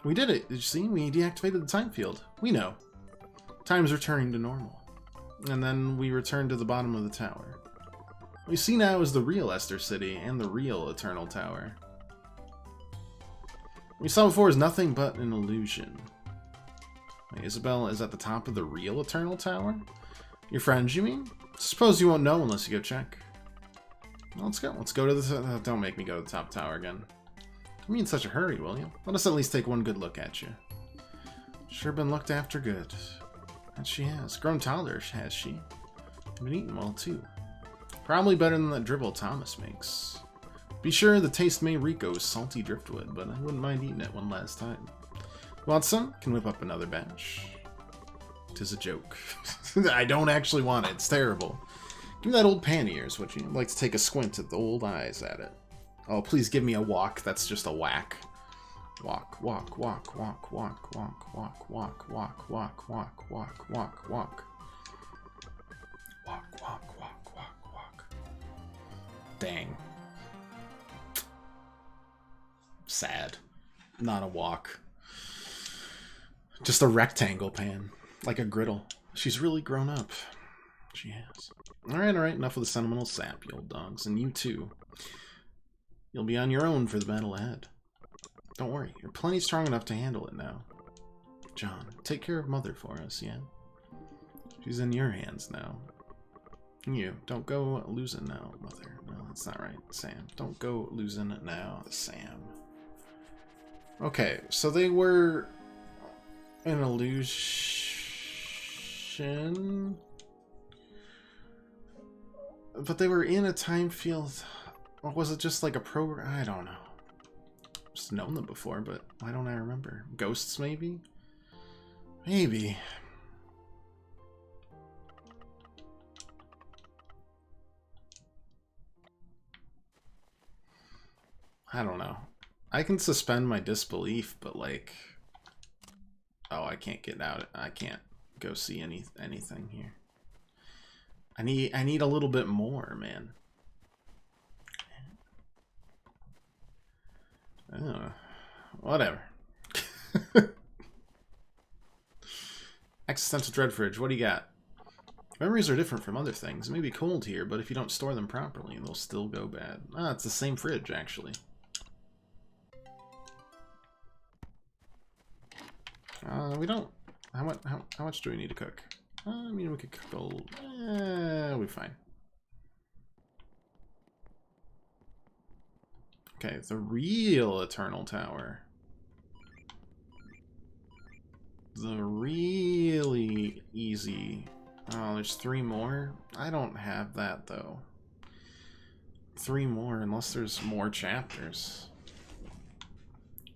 We did it. Did you see? We deactivated the time field. We know. Time's returning to normal. And then we return to the bottom of the tower. What we see now is the real Esther City and the real Eternal Tower. What we saw before is nothing but an illusion. Wait, Isabel is at the top of the real Eternal Tower? Your friends, you mean? Suppose you won't know unless you go check. Well, let's go. Let's go to the... don't make me go to the top tower again. Don't be in such a hurry, will you? Let us at least take one good look at you. Sure been looked after good. And she has. Grown taller, has she? Been eating well, too. Probably better than that dribble Thomas makes. Be sure the taste may Rico's salty driftwood, but I wouldn't mind eating it one last time. Want some? Can whip up another batch. 'Tis a joke. I don't actually want it. It's terrible. Give me that old pan of yours, would you? I'd like to take a squint at the old eyes at it. Oh, please give me a walk. That's just a whack. Walk, walk, walk, walk, walk, walk, walk, walk, walk, walk, walk, walk, walk, walk. Walk, walk, walk, walk, walk. Dang. Sad. Not a walk. Just a rectangle pan. Like a griddle. She's really grown up. She has. Alright, enough of the sentimental sap, you old dogs. And you too. You'll be on your own for the battle ahead. Don't worry, you're plenty strong enough to handle it now. John, take care of Mother for us, yeah? She's in your hands now. You, don't go losing now, Mother. No, that's not right. Sam, don't go losing it now, Sam. Okay, so they were an illusion, but they were in a time field. Or was it just like a program? I don't know. Just known them before, but why don't I remember? Ghosts, maybe? Maybe. I don't know. I can suspend my disbelief, but like... Oh, I can't get out. I can't go see anything here. I need a little bit more, man. Oh, whatever. Existential Dread Fridge, what do you got? Memories are different from other things. It may be cold here, but if you don't store them properly, they'll still go bad. Ah, it's the same fridge, actually. We don't... How much do we need to cook? I mean, we could cook a little... we're fine. Okay, the real Eternal Tower. The really easy... Oh, there's 3 more? I don't have that, though. 3 more, unless there's more chapters.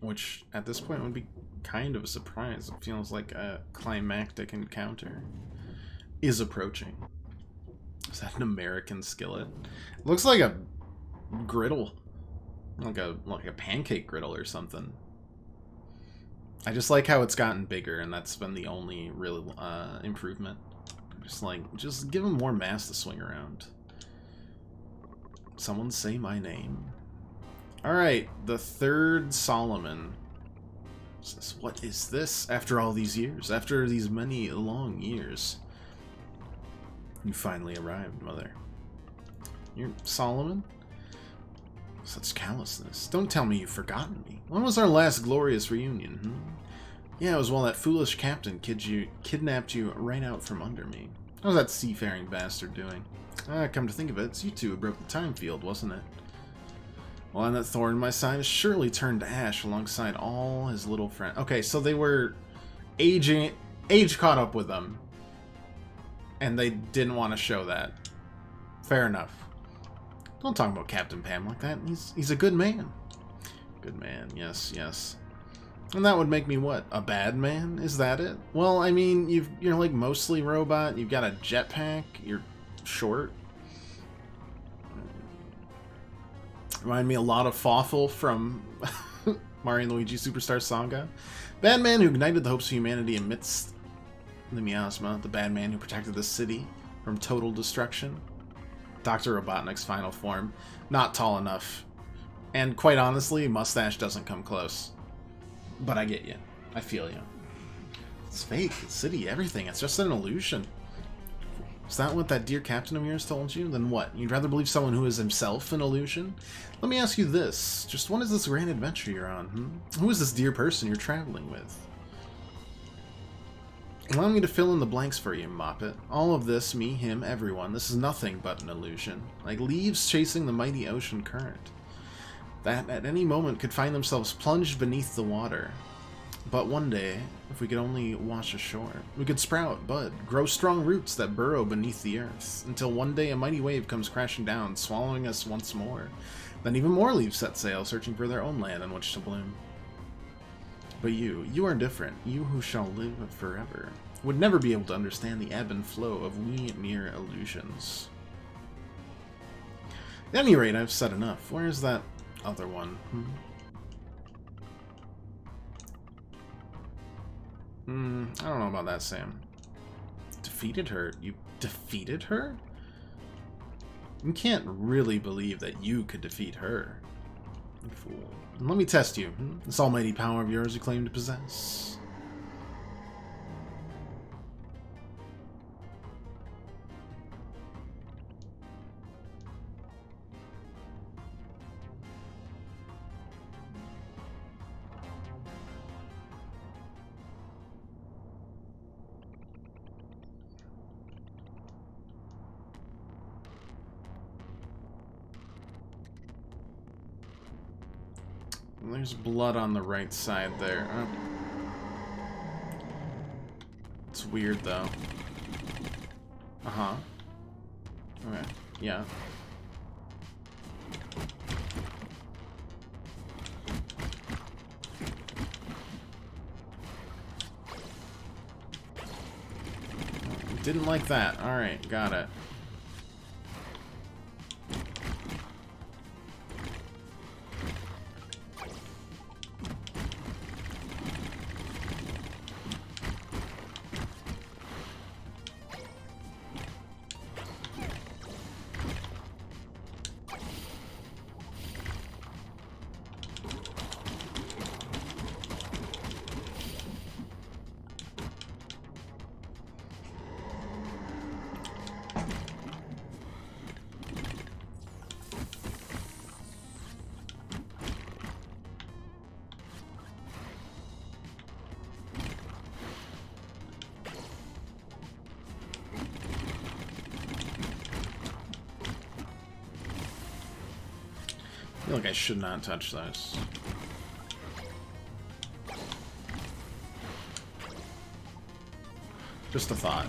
Which, at this point, would be kind of a surprise. It feels like a climactic encounter is approaching. Is that an American skillet? It looks like a griddle. Like a pancake griddle or something. I just like how it's gotten bigger, and that's been the only real improvement. Just give them more mass to swing around. Someone say my name. Alright, the third Solomon. What is this? After all these years, after these many long years, you finally arrived, Mother. You're Solomon? Such callousness. Don't tell me you've forgotten me. When was our last glorious reunion, Yeah, it was while that foolish captain kidnapped you right out from under me. What was that seafaring bastard doing? Come to think of it, it's you two who broke the time field, wasn't it? Well, and that thorn in my side has surely turned to ash alongside all his little friends. Okay, so they were age caught up with them, and they didn't want to show that. Fair enough. Don't talk about Captain Pam like that. He's a good man. Good man, yes, yes. And that would make me what? A bad man? Is that it? Well, I mean, you're like mostly robot. You've got a jetpack. You're short. Remind me a lot of Fawful from Mario and Luigi Superstar Saga. Bad man who ignited the hopes of humanity amidst the miasma. The bad man who protected the city from total destruction. Dr. Robotnik's final form. Not tall enough. And quite honestly, mustache doesn't come close. But I get you. I feel you. It's fake. The city, everything. It's just an illusion. Is that what that dear captain of yours told you? Then what? You'd rather believe someone who is himself an illusion? Let me ask you this. Just what is this grand adventure you're on, Who is this dear person you're traveling with? Allow me to fill in the blanks for you, Moppet. All of this, me, him, everyone, this is nothing but an illusion. Like leaves chasing the mighty ocean current. that at any moment could find themselves plunged beneath the water. But one day, if we could only wash ashore, we could sprout, bud, grow strong roots that burrow beneath the earth, until one day a mighty wave comes crashing down, swallowing us once more. Then even more leaves set sail, searching for their own land on which to bloom. But you are different. You who shall live forever would never be able to understand the ebb and flow of we mere illusions. At any rate, I've said enough. Where is that other one? I don't know about that, Sam. Defeated her? You defeated her? You can't really believe that you could defeat her. You fool. And let me test you. This almighty power of yours you claim to possess. There's blood on the right side there. Oh. It's weird, though. Uh-huh. Okay. Yeah. Didn't like that. Alright, got it. I feel like I should not touch those. Just a thought.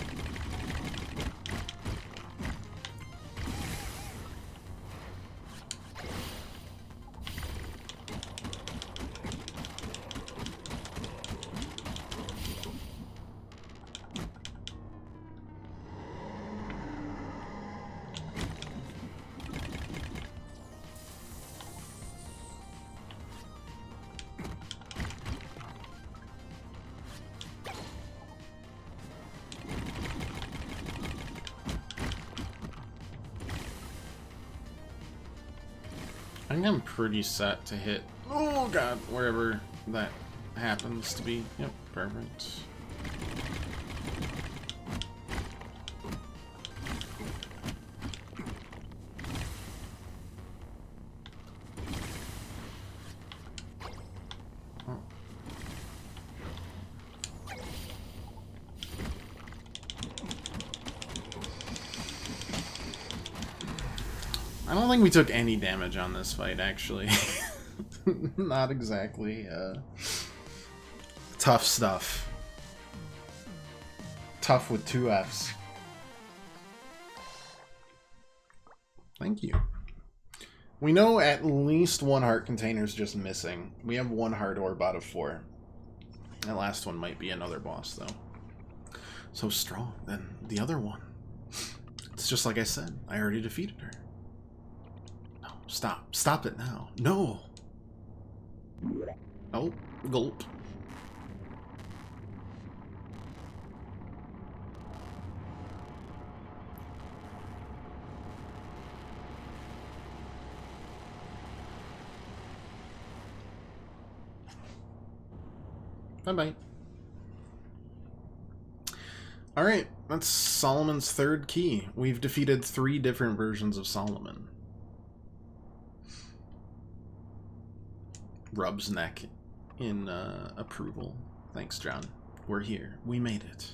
I think I'm pretty set to hit, oh god, wherever that happens to be. Yep, perfect. Oh. I don't think we took any damage on this fight, actually. Not exactly, tough stuff. Tough with 2 Fs. Thank you. We know at least 1 heart container is just missing. We have 1 heart orb out of 4. That last one might be another boss, though. So strong than the other one. It's just like I said. I already defeated her. No, stop. Stop it now. No! Oh, gulp. Bye-bye. Alright, that's Solomon's 3rd key. We've defeated 3 different versions of Solomon. Rubs neck in approval. Thanks, John. We're here. We made it.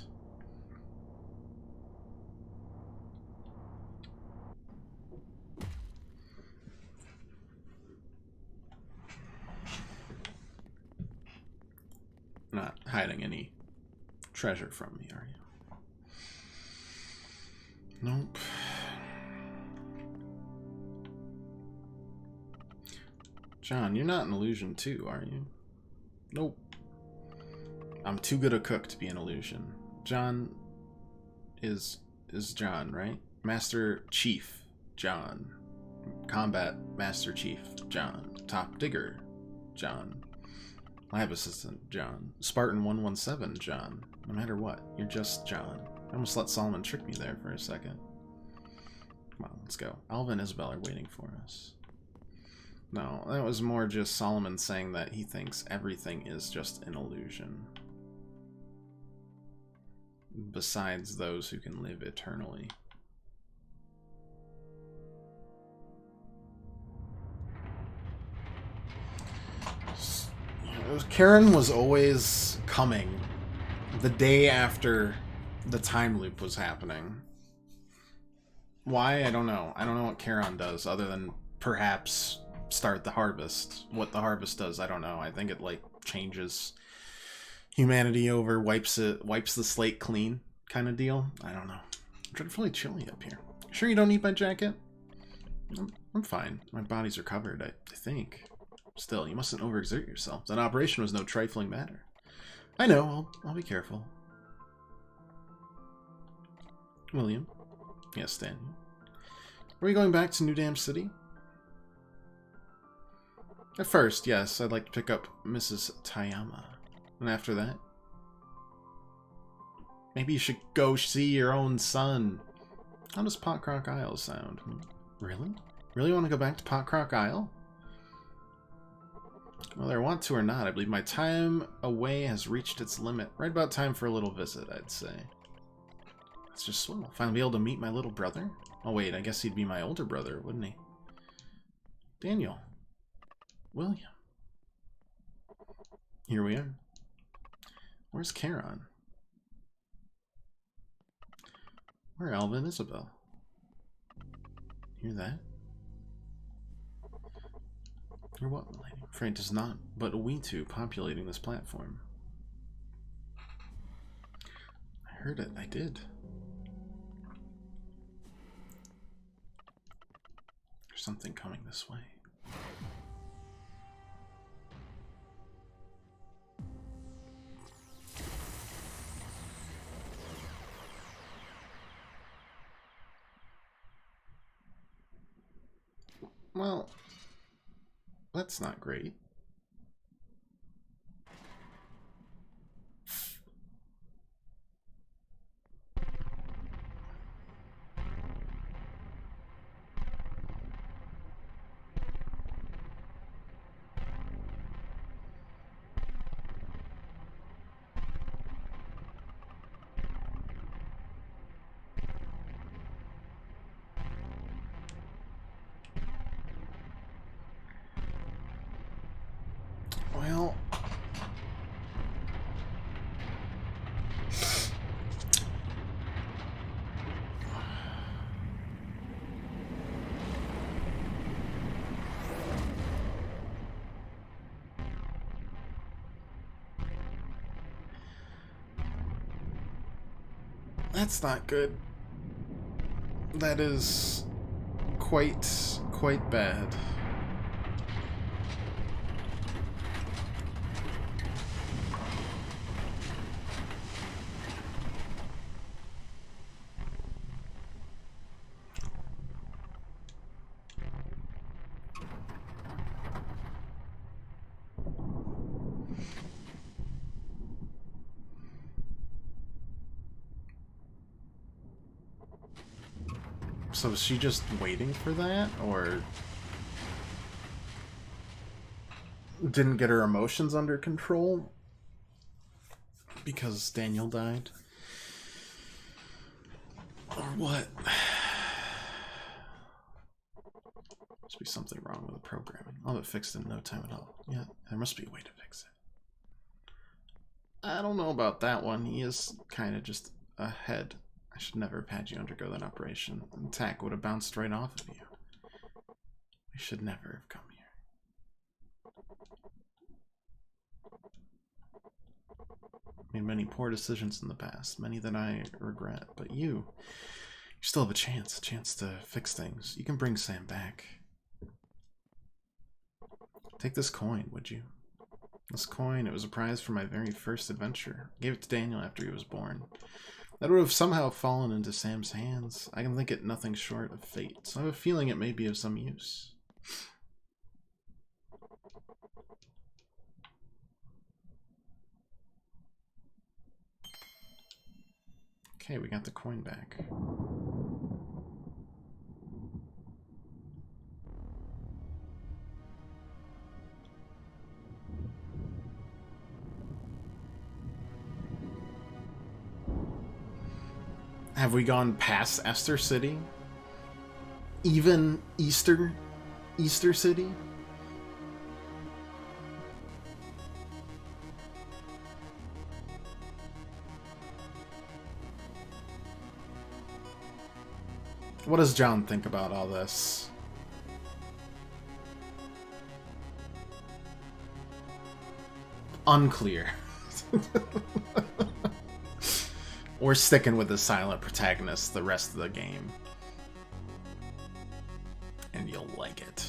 treasure from me, are you? Nope. John, you're not an illusion too, are you? Nope. I'm too good a cook to be an illusion. John is John, right? Master Chief John. Combat Master Chief John. Top Digger John. Lab Assistant John. Spartan 117 John. No matter what, you're just John. I almost let Solomon trick me there for a second. Come on, let's go. Alva and Isabel are waiting for us. No, that was more just Solomon saying that he thinks everything is just an illusion. Besides those who can live eternally. Karen was always coming the day after the time loop was happening. Why? I don't know. I don't know what Charon does other than perhaps start the harvest. What the harvest does, I don't know. I think it like changes humanity over, wipes the slate clean kind of deal. I don't know. I'm dreadfully chilly up here. Sure you don't need my jacket? I'm fine. My body's recovered, I think. Still, you mustn't overexert yourself. That operation was no trifling matter. I know, I'll be careful. William? Yes, Daniel. Are we going back to New Dam City? At first, yes, I'd like to pick up Mrs. Tayama. And after that? Maybe you should go see your own son. How does Potcrock Isle sound? Really? Really want to go back to Potcrock Isle? Whether I want to or not, I believe my time away has reached its limit. Right about time for a little visit, I'd say. Let's just swim. Finally be able to meet my little brother? Oh wait, I guess he'd be my older brother, wouldn't he? Daniel. William. Here we are. Where's Charon? Where are Alva and Isabel? Hear that? You're what, my lady? I'm afraid it is not, but we two populating this platform. I heard it, I did. There's something coming this way. Well, that's not great. Well, that's not good. That is quite bad. So is she just waiting for that, or didn't get her emotions under control because Daniel died? Or what? Must be something wrong with the programming. I'll have it fixed in no time at all. Yeah, there must be a way to fix it. I don't know about that one. He is kind of just ahead. I should never have had you undergo that operation. The attack would have bounced right off of you. We should never have come here. Made many poor decisions in the past, many that I regret. But you still have a chance to fix things. You can bring Sam back. Take this coin, would you? This coin, it was a prize for my very first adventure. I gave it to Daniel after he was born. That would have somehow fallen into Sam's hands. I can think it nothing short of fate, so I have a feeling it may be of some use. Okay, we got the coin back. Have we gone past Esther City? Even Easter City? What does John think about all this? Unclear. We're sticking with the silent protagonist the rest of the game. And you'll like it.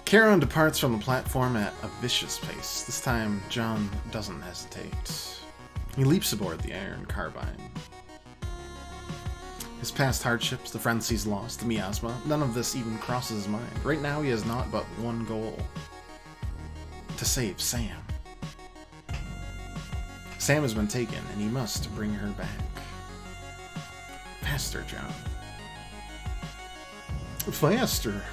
Charon departs from the platform at a vicious pace. This time, John doesn't hesitate. He leaps aboard the iron carbine. His past hardships, the friends he's lost, the miasma, none of this even crosses his mind. Right now, he has not but one goal. To save Sam. Sam has been taken, and he must bring her back. Faster, John. Faster.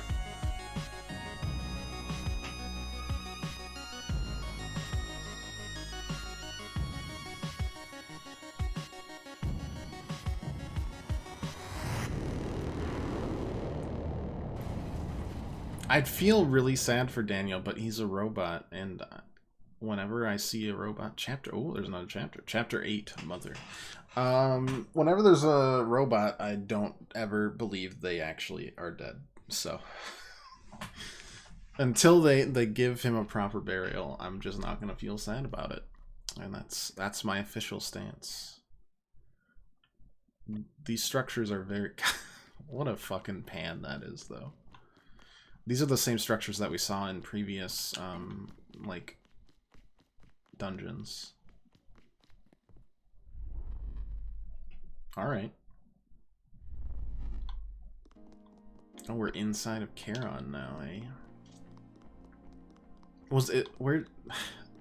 I'd feel really sad for Daniel, but he's a robot, and whenever I see a robot there's another chapter. Chapter 8, Mother. Whenever there's a robot, I don't ever believe they actually are dead. So until they give him a proper burial, I'm just not gonna feel sad about it. And that's my official stance. These structures are very what a fucking pan that is, though. These are the same structures that we saw in previous, like, dungeons. Alright. Oh, we're inside of Charon now, eh? Was it... where...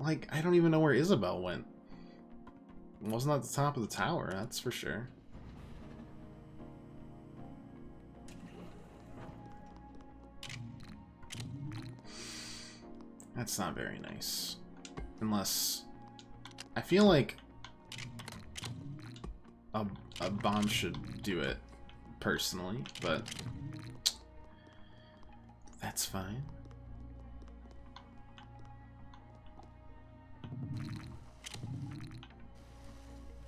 like, I don't even know where Isabel went. It wasn't at the top of the tower, that's for sure. That's not very nice. Unless... I feel like... a bomb should do it, personally, but... that's fine.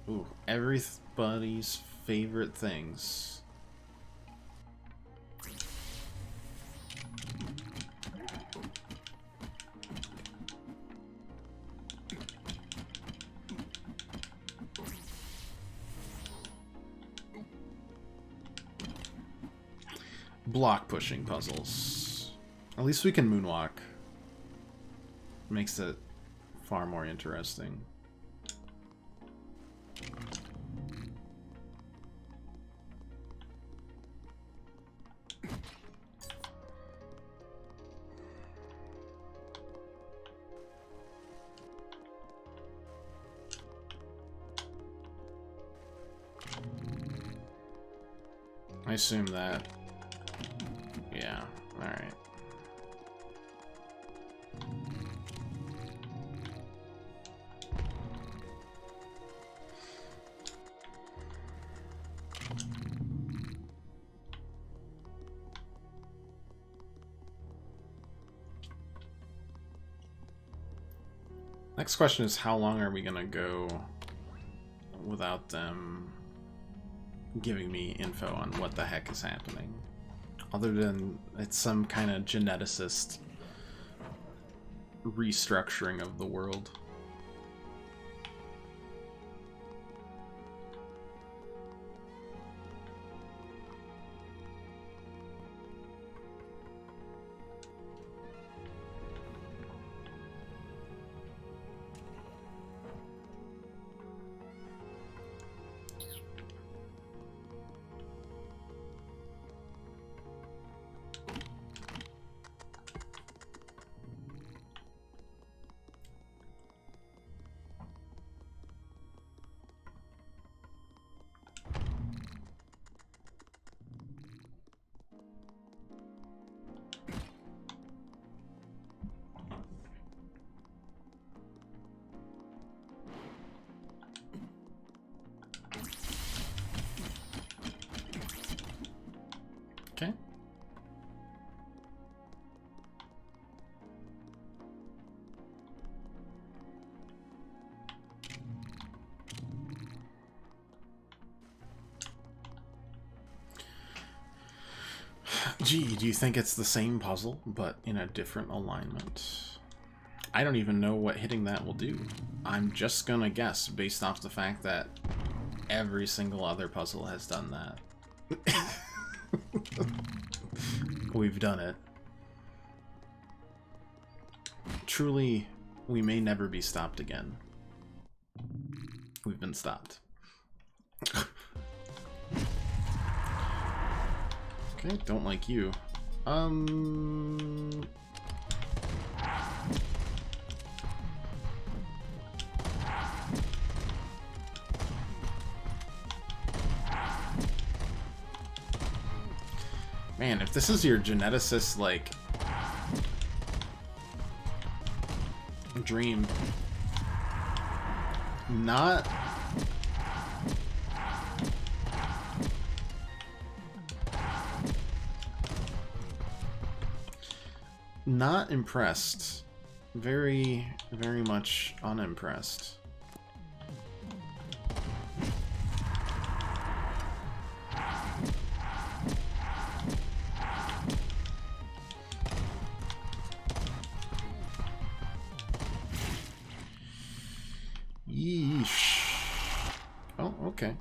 Ooh, everybody's favorite things. Block pushing puzzles. At least we can moonwalk. Makes it far more interesting. I assume that. Yeah, alright. Next question is, how long are we gonna go without them giving me info on what the heck is happening? Other than it's some kind of geneticist restructuring of the world. Okay. Gee, do you think it's the same puzzle, but in a different alignment? I don't even know what hitting that will do. I'm just gonna guess based off the fact that every single other puzzle has done that. We've done it. Truly, we may never be stopped again. We've been stopped. Okay, don't like you. Man, if this is your geneticist, like, dream, not impressed. Very, very much unimpressed. Yeesh. Oh, okay.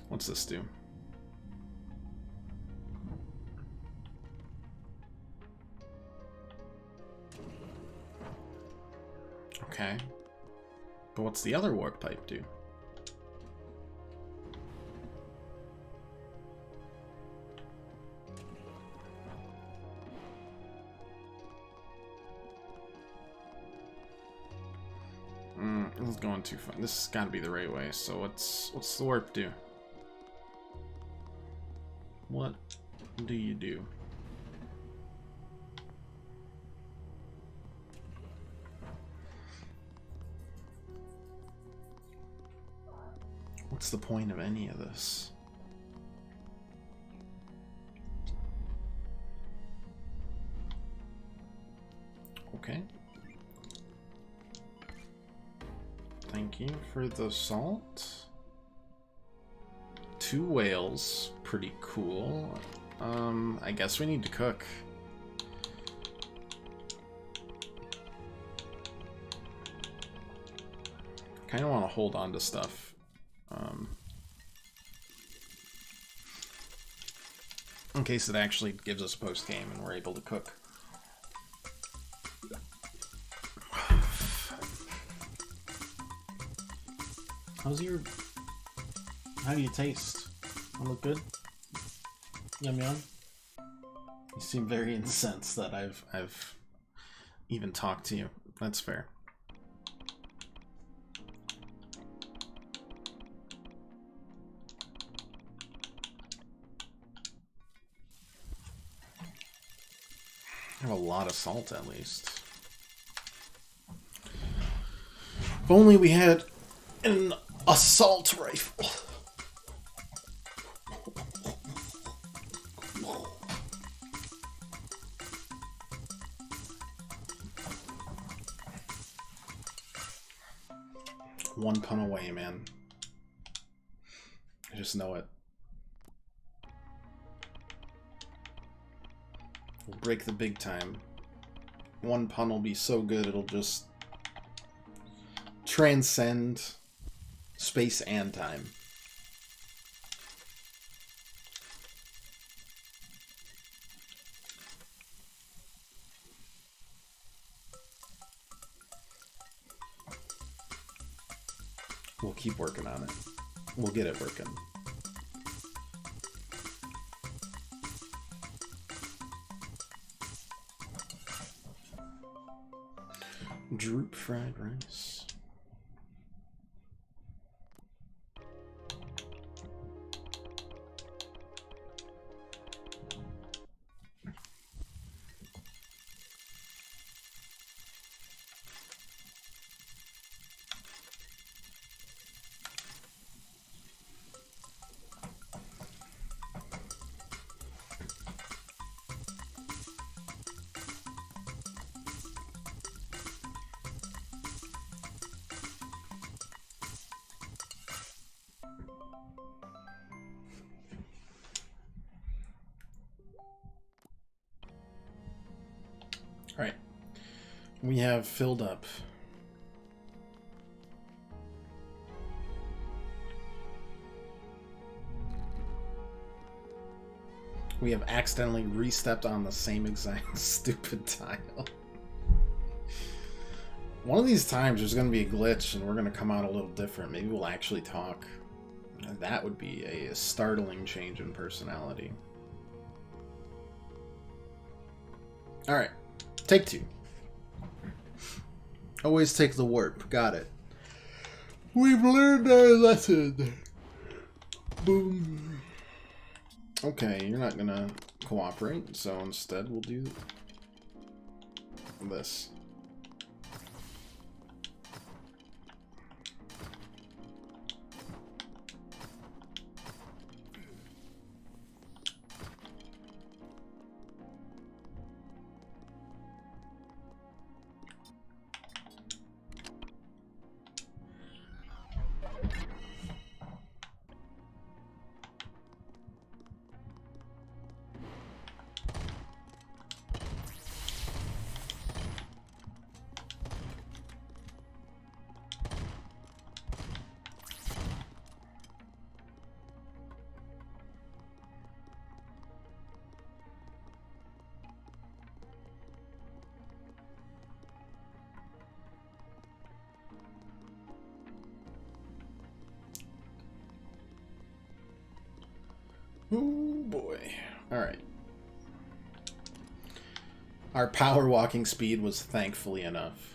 What's this do? Okay. But what's the other warp pipe do? This is going too far. This has got to be the right way. So what's the warp do? What do you do? What's the point of any of this? Okay. Thank you for the salt. 2 whales, pretty cool. I guess we need to cook. Kind of want to hold on to stuff. In case it actually gives us a post-game and we're able to cook. How do you taste? I look good? Yum yum? You seem very incensed that I've even talked to you. That's fair. I have a lot of salt, at least. If only we had An assault rifle. One pun away, man. I just know it. We'll break the big time. One pun will be so good it'll just transcend space and time. We'll keep working on it. We'll get it working. Droop fried rice. Alright. We have filled up. We have accidentally re-stepped on the same exact stupid tile. One of these times there's going to be a glitch and we're going to come out a little different. Maybe we'll actually talk. And that would be a startling change in personality. Alright. Take two. Always take the warp. Got it. We've learned our lesson. Boom. Okay, you're not gonna cooperate, so instead we'll do this. Oh boy. Alright. Our power walking speed was thankfully enough.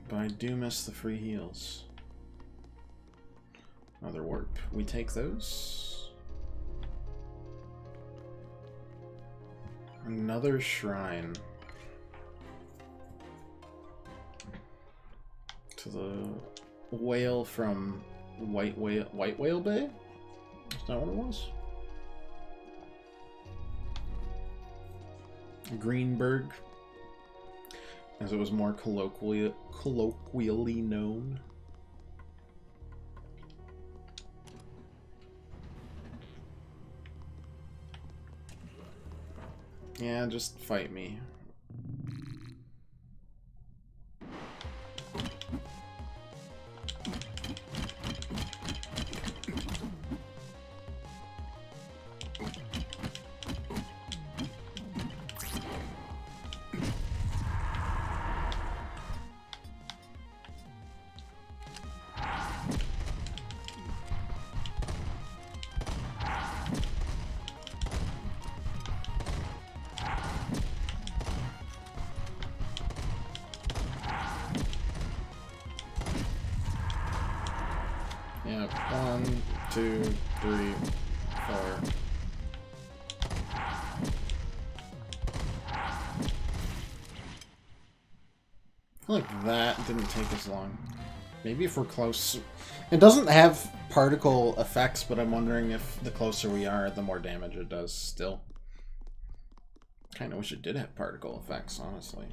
But I do miss the free heals. Another warp. We take those. Another shrine. To the whale from White Whale Bay? Is that what it was? Greenberg, as it was more colloquially known. Yeah, just fight me. Yeah, 1, 2, 3, 4. I feel like that didn't take as long. Maybe if we're close... It doesn't have particle effects, but I'm wondering if the closer we are, the more damage it does still. Kind of wish it did have particle effects, honestly.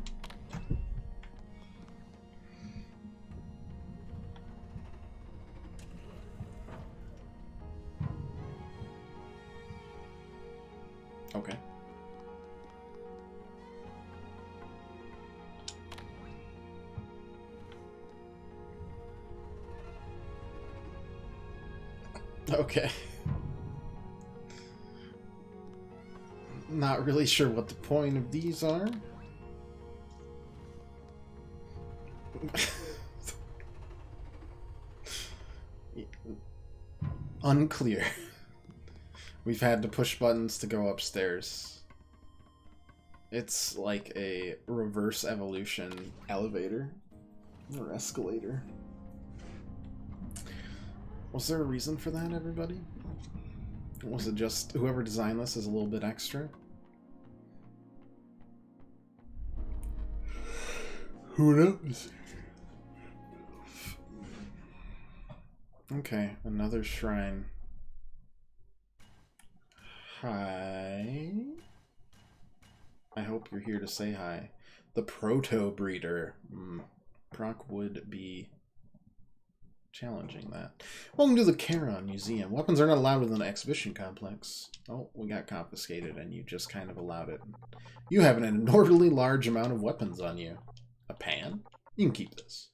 Okay. Okay. Not really sure what the point of these are. Unclear. We've had to push buttons to go upstairs. It's like a reverse evolution elevator or escalator. Was there a reason for that, everybody? Was it just whoever designed this is a little bit extra? Who knows? Okay, another shrine. Hi. I hope you're here to say hi. The Proto-Breeder. Proc would be challenging that. Welcome to the Charon Museum. Weapons are not allowed within the exhibition complex. Oh, we got confiscated and you just kind of allowed it. You have an inordinately large amount of weapons on you. A pan? You can keep this.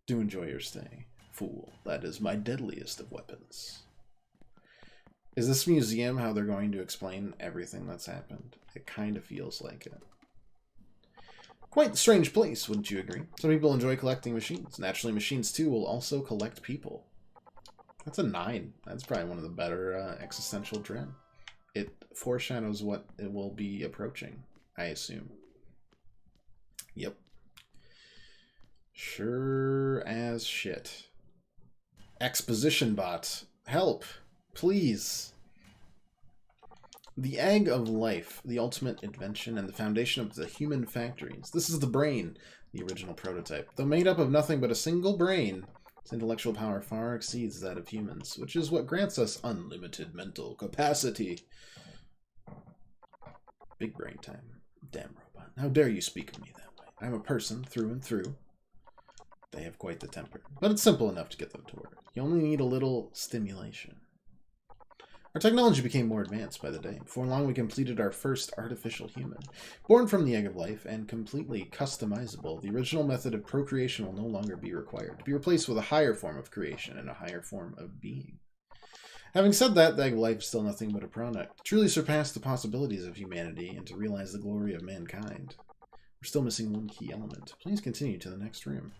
Do enjoy your stay. Fool, that is my deadliest of weapons. Is this museum how they're going to explain everything that's happened? It kind of feels like it. Quite a strange place, wouldn't you agree? Some people enjoy collecting machines. Naturally, machines too will also collect people. That's a 9. That's probably one of the better existential dread. It foreshadows what it will be approaching, I assume. Yep. Sure as shit. Exposition bot. Help. Please. The egg of life, the ultimate invention and the foundation of the human factories. This is the brain, the original prototype. Though made up of nothing but a single brain, its intellectual power far exceeds that of humans, which is what grants us unlimited mental capacity. Big brain time. Damn robot. How dare you speak of me that way? I'm a person through and through. They have quite the temper, but it's simple enough to get them to work. You only need a little stimulation. Our technology became more advanced by the day. Before long, we completed our first artificial human. Born from the egg of life and completely customizable, the original method of procreation will no longer be required, to be replaced with a higher form of creation and a higher form of being. Having said that, the egg of life is still nothing but a product. To truly surpass the possibilities of humanity and to realize the glory of mankind, we're still missing one key element. Please continue to the next room.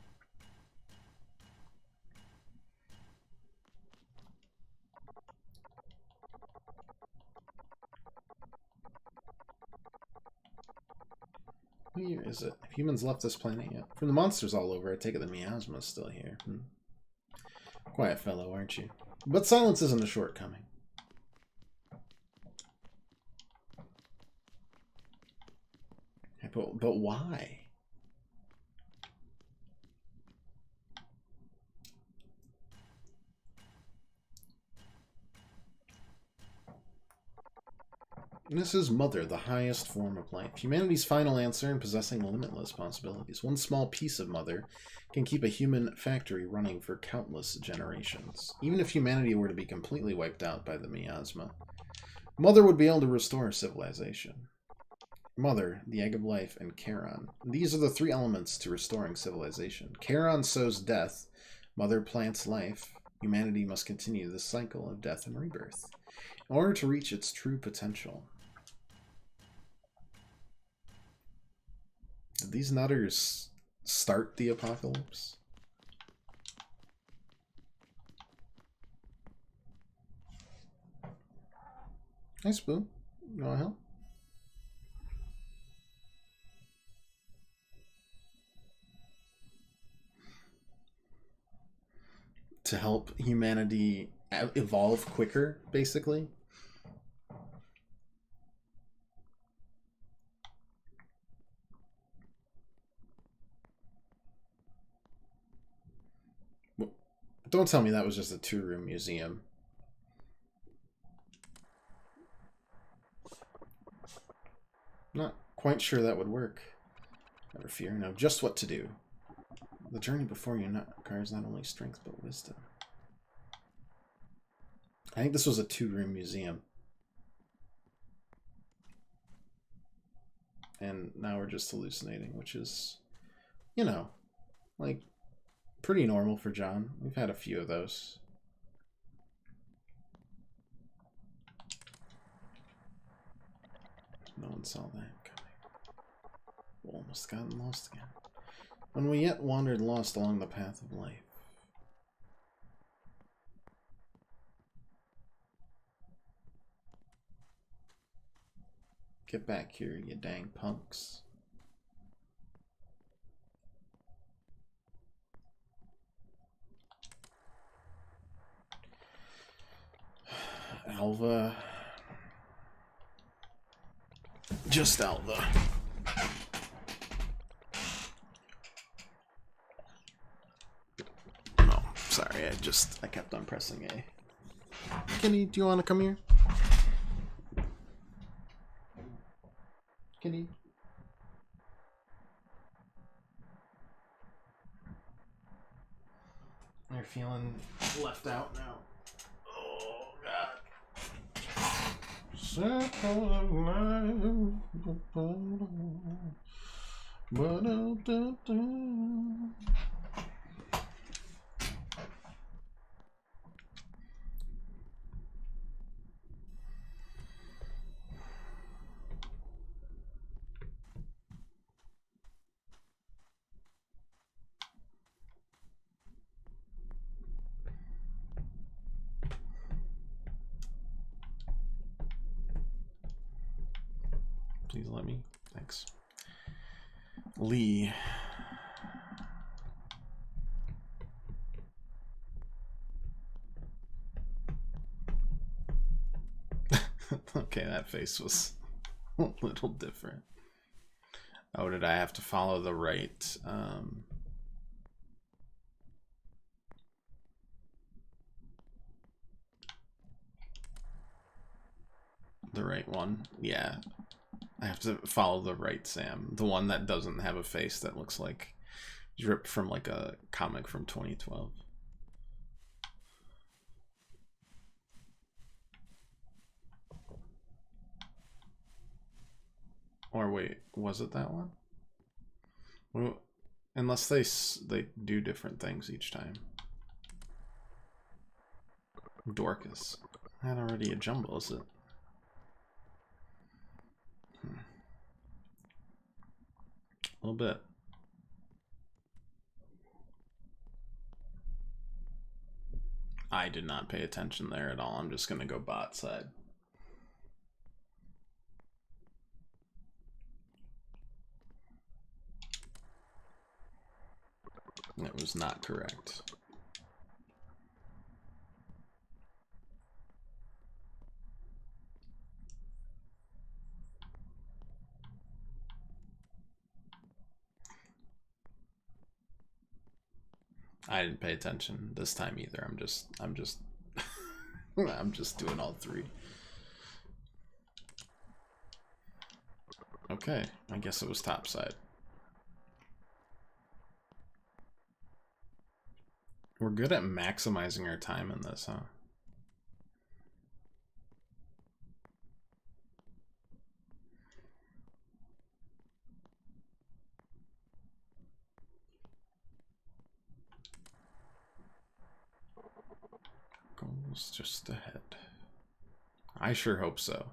What year is it? Have humans left this planet yet? From the monsters all over, I take it the miasma's still here. Quiet fellow, aren't you? But silence isn't a shortcoming. But why? This is Mother, the highest form of life. Humanity's final answer in possessing limitless possibilities. One small piece of Mother can keep a human factory running for countless generations. Even if humanity were to be completely wiped out by the miasma, Mother would be able to restore civilization. Mother, the egg of life, and Charon. These are the 3 elements to restoring civilization. Charon sows death. Mother plants life. Humanity must continue this cycle of death and rebirth in order to reach its true potential. Did these nutters start the apocalypse? Hi, Spoon. You want help? To help humanity evolve quicker, basically. Don't tell me that was just a 2-room museum. Not quite sure that would work. Never fear, know just what to do. The journey before you requires not only strength, but wisdom. I think this was a 2-room museum. And now we're just hallucinating, which is, you know, like, pretty normal for John. We've had a few of those. No one saw that coming. We almost gotten lost again. When we yet wandered lost along the path of life. Get back here, you dang punks. Alva. Just Alva. Oh, sorry, I kept on pressing A. Kenny, do you want to come here? Kenny? You're feeling left out now. Oh, God. Circle of life. Please let me. Thanks. Lee. Okay, that face was a little different. Oh, did I have to follow the right? The right one? Yeah. I have to follow the right Sam. The one that doesn't have a face that looks like ripped from like a comic from 2012. Or wait, was it that one? Well, unless they do different things each time. Dorcas. Not already a jumble, is it? A little bit. I did not pay attention there at all. I'm just gonna go bot side. That was not correct. I didn't pay attention this time either. I'm just I'm just doing all three. Okay, I guess it was topside. We're good at maximizing our time in this, huh? Goals just ahead. I sure hope so.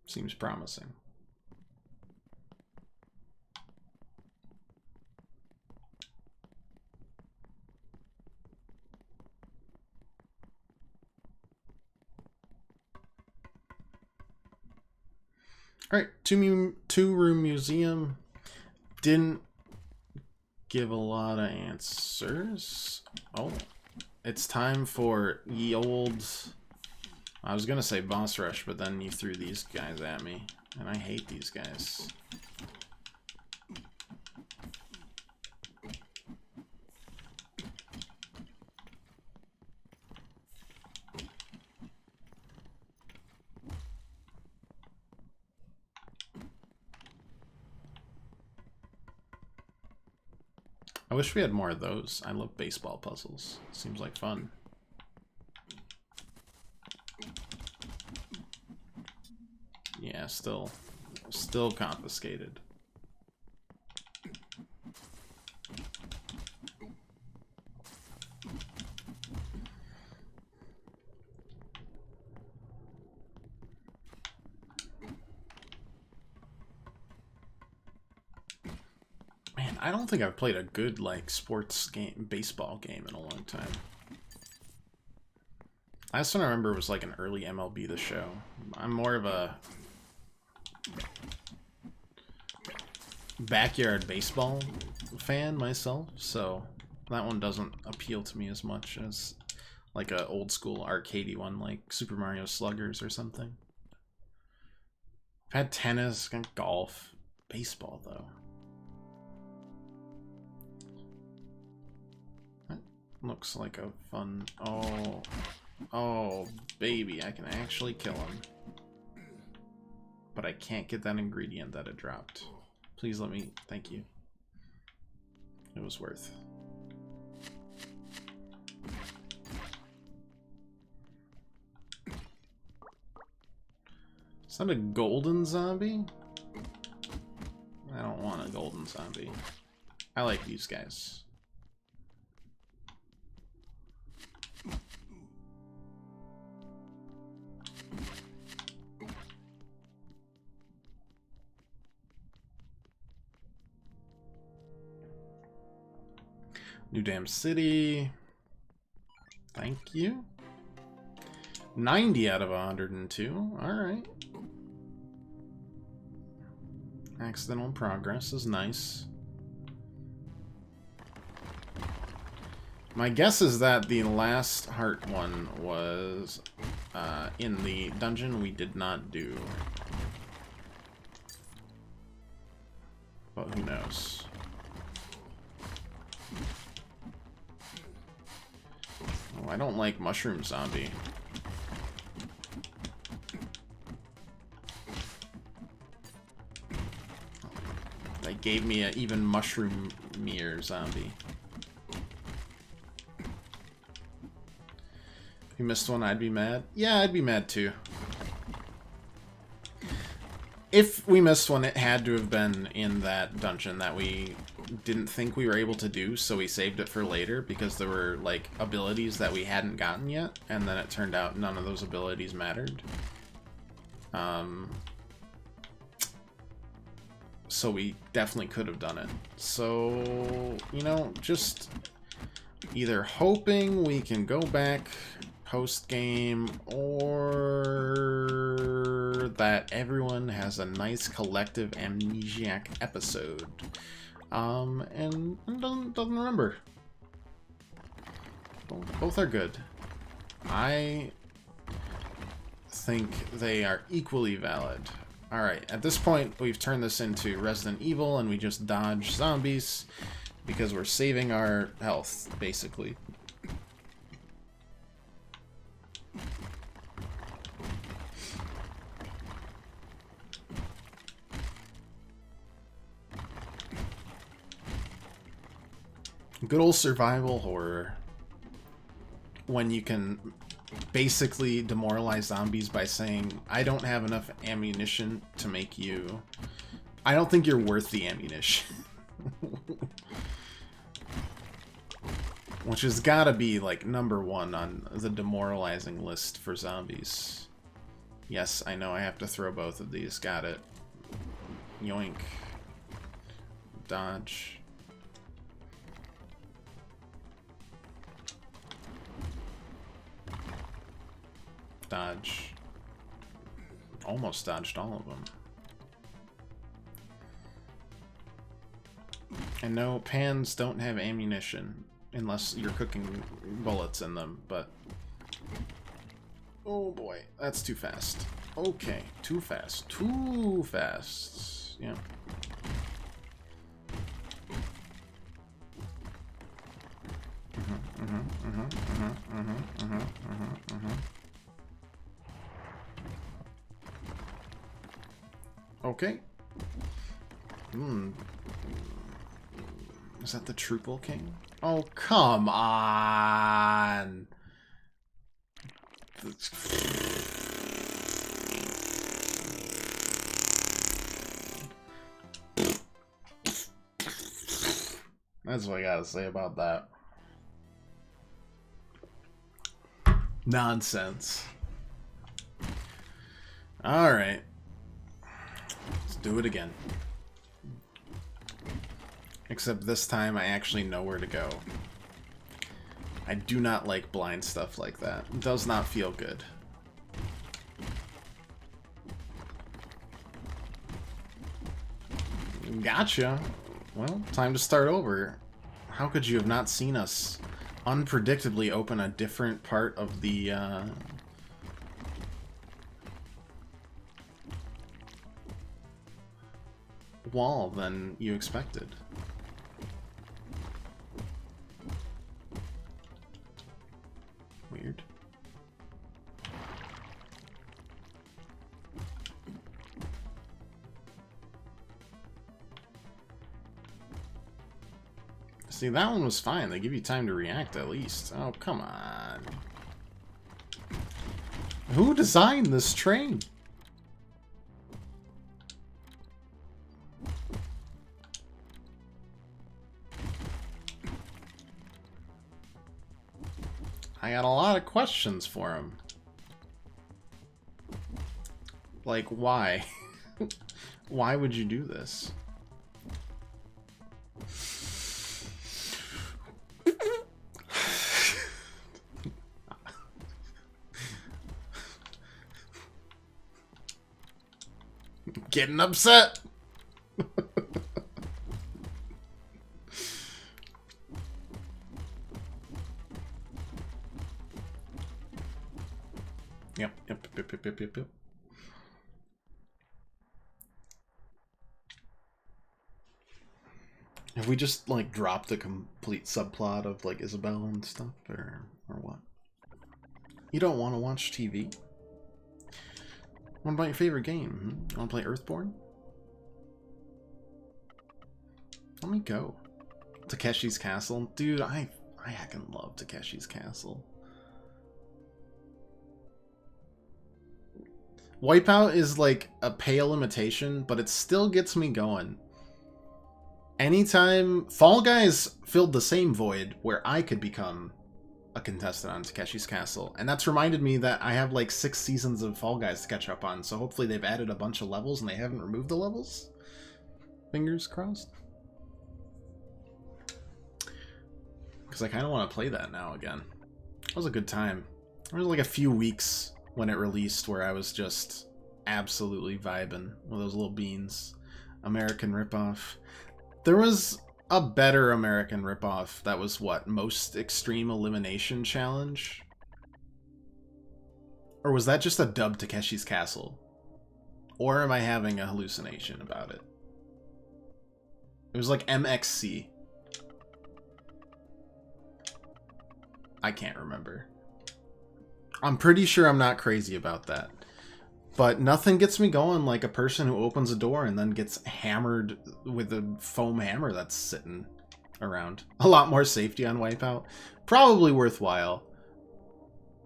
Seems promising. All right, two-room museum. Didn't give a lot of answers. Oh, It's time for ye old... I was gonna say boss rush, but then you threw these guys at me. And I hate these guys. I wish we had more of those. I love baseball puzzles. Seems like fun. Yeah, still confiscated. Man, I don't think I've played a good, like, sports game, baseball game in a long time. Last one I remember was, like, an early MLB The Show. I'm more of a backyard baseball fan myself, so that one doesn't appeal to me as much as, like, a old school arcadey one, like Super Mario Sluggers or something. I've had tennis, golf, baseball, though. Looks like a fun... Oh, baby, I can actually kill him. But I can't get that ingredient that it dropped. Please let me... Thank you. It was worth. Is that a golden zombie? I don't want a golden zombie. I like these guys. New Dam City. Thank you. 90 out of 102. Alright. Accidental progress is nice. My guess is that the last heart one was in the dungeon we did not do. But who knows? Oh, I don't like Mushroom Zombie. They gave me an even mushroom-mier zombie. If you missed one, I'd be mad. Yeah, I'd be mad too. If we missed one, it had to have been in that dungeon that we didn't think we were able to do, so we saved it for later because there were, like, abilities that we hadn't gotten yet, and then it turned out none of those abilities mattered. So we definitely could have done it. So, you know, just either hoping we can go back post-game, or that everyone has a nice collective amnesiac episode. And doesn't remember. Both are good. I think they are equally valid. Alright, at this point, we've turned this into Resident Evil, and we just dodge zombies, because we're saving our health, basically. Good old survival horror. When you can basically demoralize zombies by saying, I don't have enough ammunition to make you... I don't think you're worth the ammunition. Which has gotta be, like, #1 on the demoralizing list for zombies. Yes, I know I have to throw both of these. Got it. Yoink. Dodge. Dodge. Almost dodged all of them. And no, pans don't have ammunition. Unless you're cooking bullets in them, but... Oh boy, that's too fast. Okay, too fast. Too fast. Yeah. Okay. Is that the Truple King? Oh, come on! That's what I gotta say about that. Nonsense. Alright. Let's do it again. Except this time I actually know where to go. I do not like blind stuff like that. It does not feel good. Gotcha. Well, time to start over. How could you have not seen us unpredictably open a different part of the, wall than you expected? Weird. See, that one was fine. They give you time to react at least. Oh, come on. Who designed this train? I got a lot of questions for him. Like, why? Why would you do this? Getting upset. Yep. Have we just, like, dropped a complete subplot of, like, Isabel and stuff, or what? You don't want to watch TV? What about your favorite game? Want to play Earthborn? Let me go. Takeshi's Castle? Dude, I heckin' love Takeshi's Castle. Wipeout is like a pale imitation, but it still gets me going. Anytime Fall Guys filled the same void where I could become a contestant on Takeshi's Castle, and that's reminded me that I have like 6 seasons of Fall Guys to catch up on, so hopefully they've added a bunch of levels and they haven't removed the levels. Fingers crossed. Because I kind of want to play that now again. That was a good time. There was like a few weeks when it released where I was just absolutely vibing with those little beans. American ripoff. There was a better American ripoff that was what? Most Extreme Elimination Challenge? Or was that just a dub Takeshi's Castle? Or am I having a hallucination about it? It was like MXC. I can't remember. I'm pretty sure I'm not crazy about that. But nothing gets me going like a person who opens a door and then gets hammered with a foam hammer that's sitting around. A lot more safety on Wipeout. Probably worthwhile.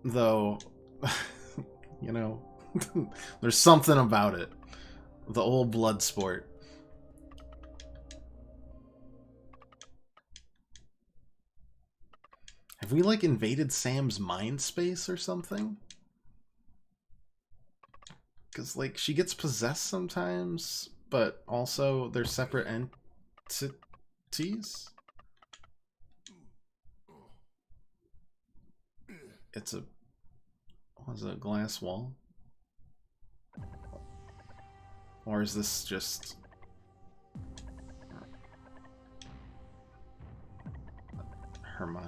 Though, you know, there's something about it. The old blood sport. Have we, like, invaded Sam's mind space or something? Because, like, she gets possessed sometimes, but also they're separate entities? It's a... what is it, a glass wall? Or is this just... her mind.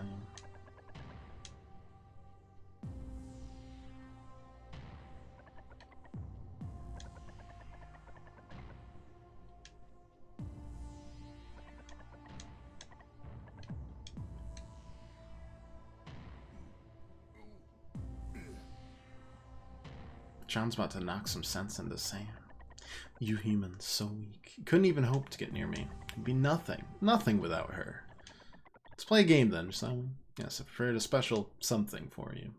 John's about to knock some sense into Sam. You humans, so weak. You couldn't even hope to get near me. It'd be nothing. Nothing without her. Let's play a game then, son. Yes, I prepared a special something for you.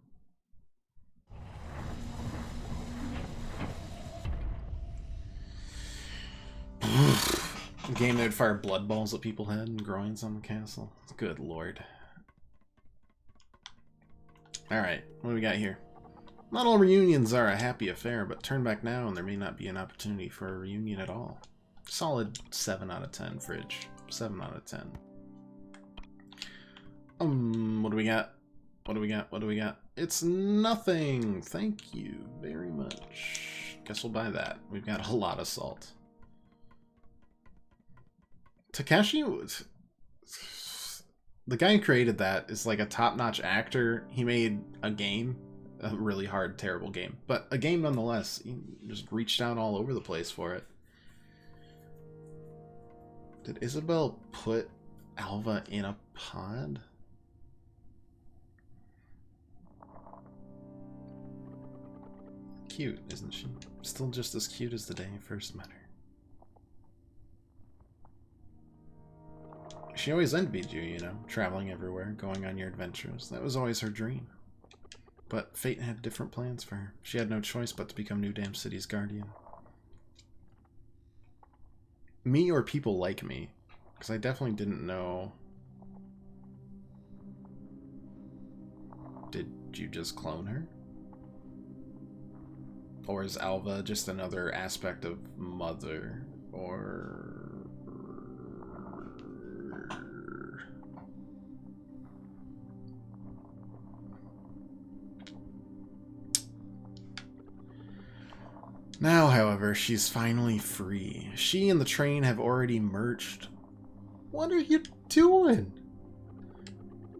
A game that would fire blood balls at people's head and groins on the castle. Good lord. Alright, what do we got here? Not all reunions are a happy affair, but turn back now and there may not be an opportunity for a reunion at all. Solid 7 out of 10, Fridge. 7 out of 10. What do we got? What do we got? What do we got? It's nothing! Thank you very much. Guess we'll buy that. We've got a lot of salt. Takeshi, the guy who created that is like a top-notch actor. He made a game. A really hard, terrible game. But a game nonetheless. He just reached out all over the place for it. Did Isabel put Alva in a pod? Cute, isn't she? Still just as cute as the day I first met her. She always envied you, you know, traveling everywhere, going on your adventures. That was always her dream. But fate had different plans for her. She had no choice but to become New Dam City's guardian. Me or people like me? Because I definitely didn't know. Did you just clone her? Or is Alva just another aspect of Mother? Or... Now, however, she's finally free. She and the train have already merged. What are you doing?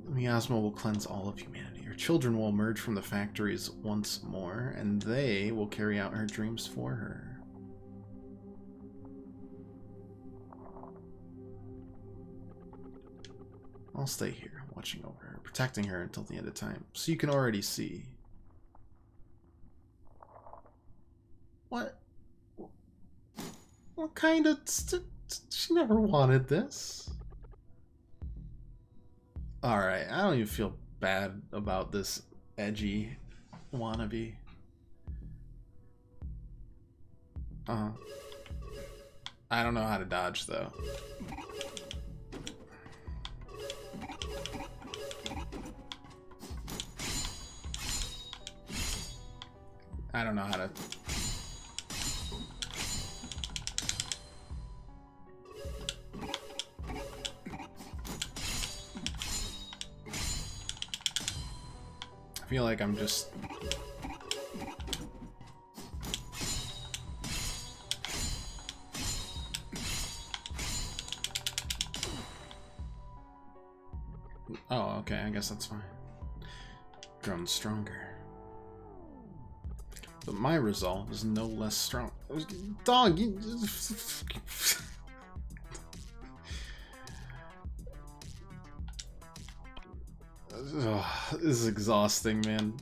The miasma will cleanse all of humanity. Her children will emerge from the factories once more, and they will carry out her dreams for her. I'll stay here, watching over her, protecting her until the end of time, so you can already see. What kind of... She never wanted this. Alright, I don't even feel bad about this edgy wannabe. I don't know how to dodge, though. I don't know how to... I feel like I'm just... Oh, okay, I guess that's fine. Grown stronger. But my resolve is no less strong. Dog, you... Ugh, this is exhausting, man.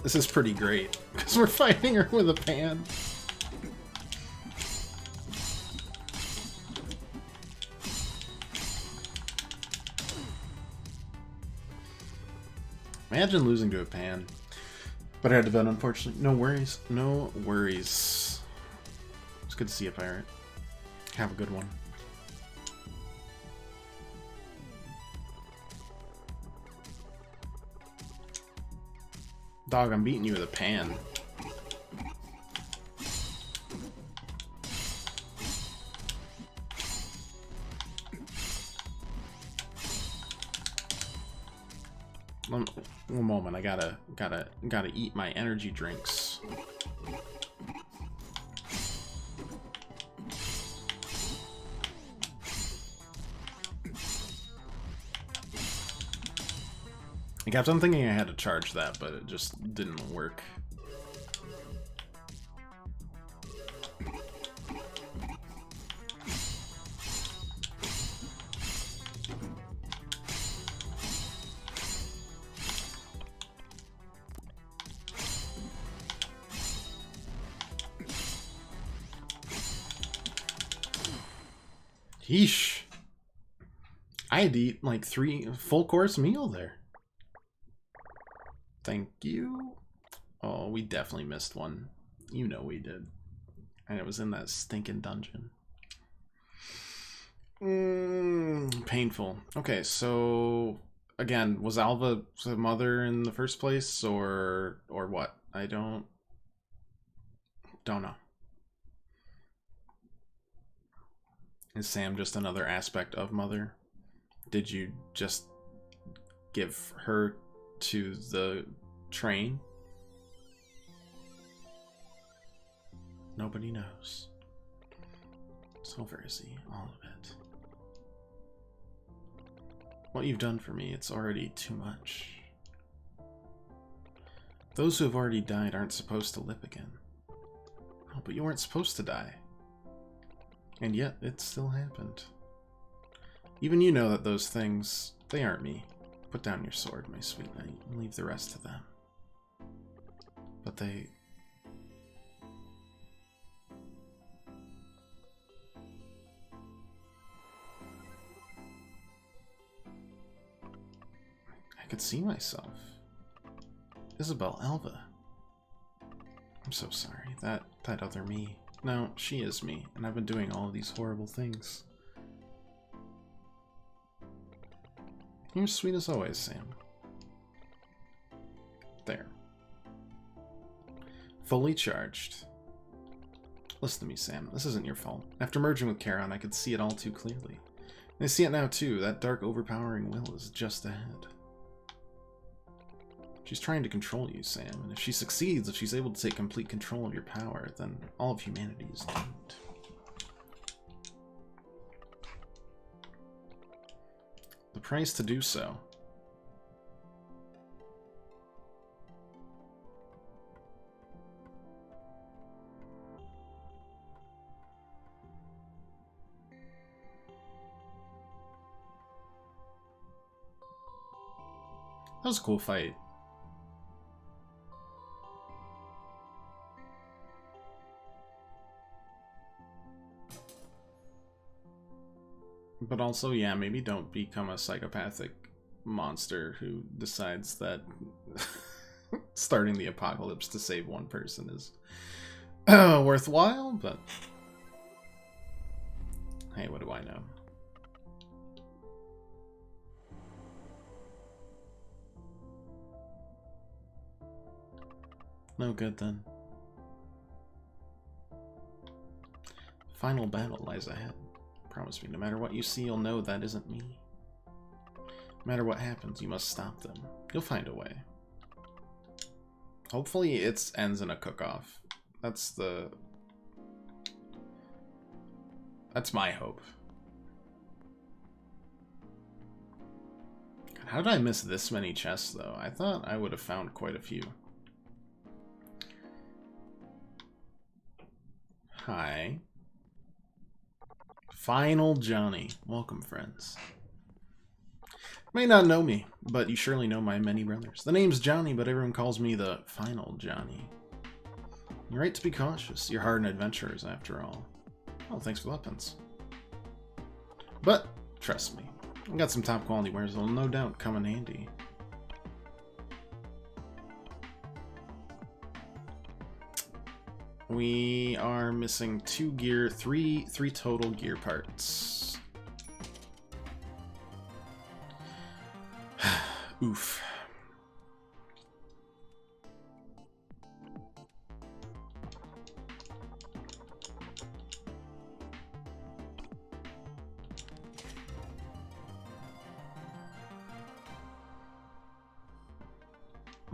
This is pretty great, because we're fighting her with a pan. Imagine losing to a pan. But I had to bet, unfortunately. No worries. No worries. It's good to see you, Pirate. Have a good one. Dog, I'm beating you with a pan. One moment, I gotta eat my energy drinks. I kept on thinking I had to charge that, but it just didn't work. Yeesh. I'd eat like 3 full-course meal there. Thank you. Oh, we definitely missed one. You know we did. And it was in that stinking dungeon. Painful. Okay, so again, was Alva the mother in the first place, or what? I don't know. Is Sam just another aspect of mother? Did you just give her to the train? Nobody knows. So Verzi, all of it. What you've done for me, it's already too much. Those who have already died aren't supposed to live again. Oh, but you weren't supposed to die. And yet, it still happened. Even you know that those things, they aren't me. Put down your sword, my sweet knight, and leave the rest to them. But they... I could see myself. Isabel Alva. I'm so sorry. That other me. No, she is me, and I've been doing all of these horrible things. You're sweet as always, Sam. There. Fully charged. Listen to me, Sam. This isn't your fault. After merging with Charon, I could see it all too clearly. And I see it now, too. That dark, overpowering will is just ahead. She's trying to control you, Sam, and if she succeeds, if she's able to take complete control of your power, then all of humanity is doomed. The price to do so. That was a cool fight. But also, yeah, maybe don't become a psychopathic monster who decides that starting the apocalypse to save one person is worthwhile, but hey, what do I know? No good then. Final battle lies ahead. Promise me, no matter what you see, you'll know that isn't me. No matter what happens, you must stop them. You'll find a way. Hopefully it ends in a cook-off. That's my hope. God, how did I miss this many chests, though? I thought I would have found quite a few. Hi. Final Johnny. Welcome, friends. You may not know me, but you surely know my many brothers. The name's Johnny, but everyone calls me the Final Johnny. You're right to be cautious. You're hardened adventurers, after all. Oh, thanks for the weapons. But, trust me, I got some top quality wares that'll no doubt come in handy. We are missing 2 gear, 3 total gear parts. Oof.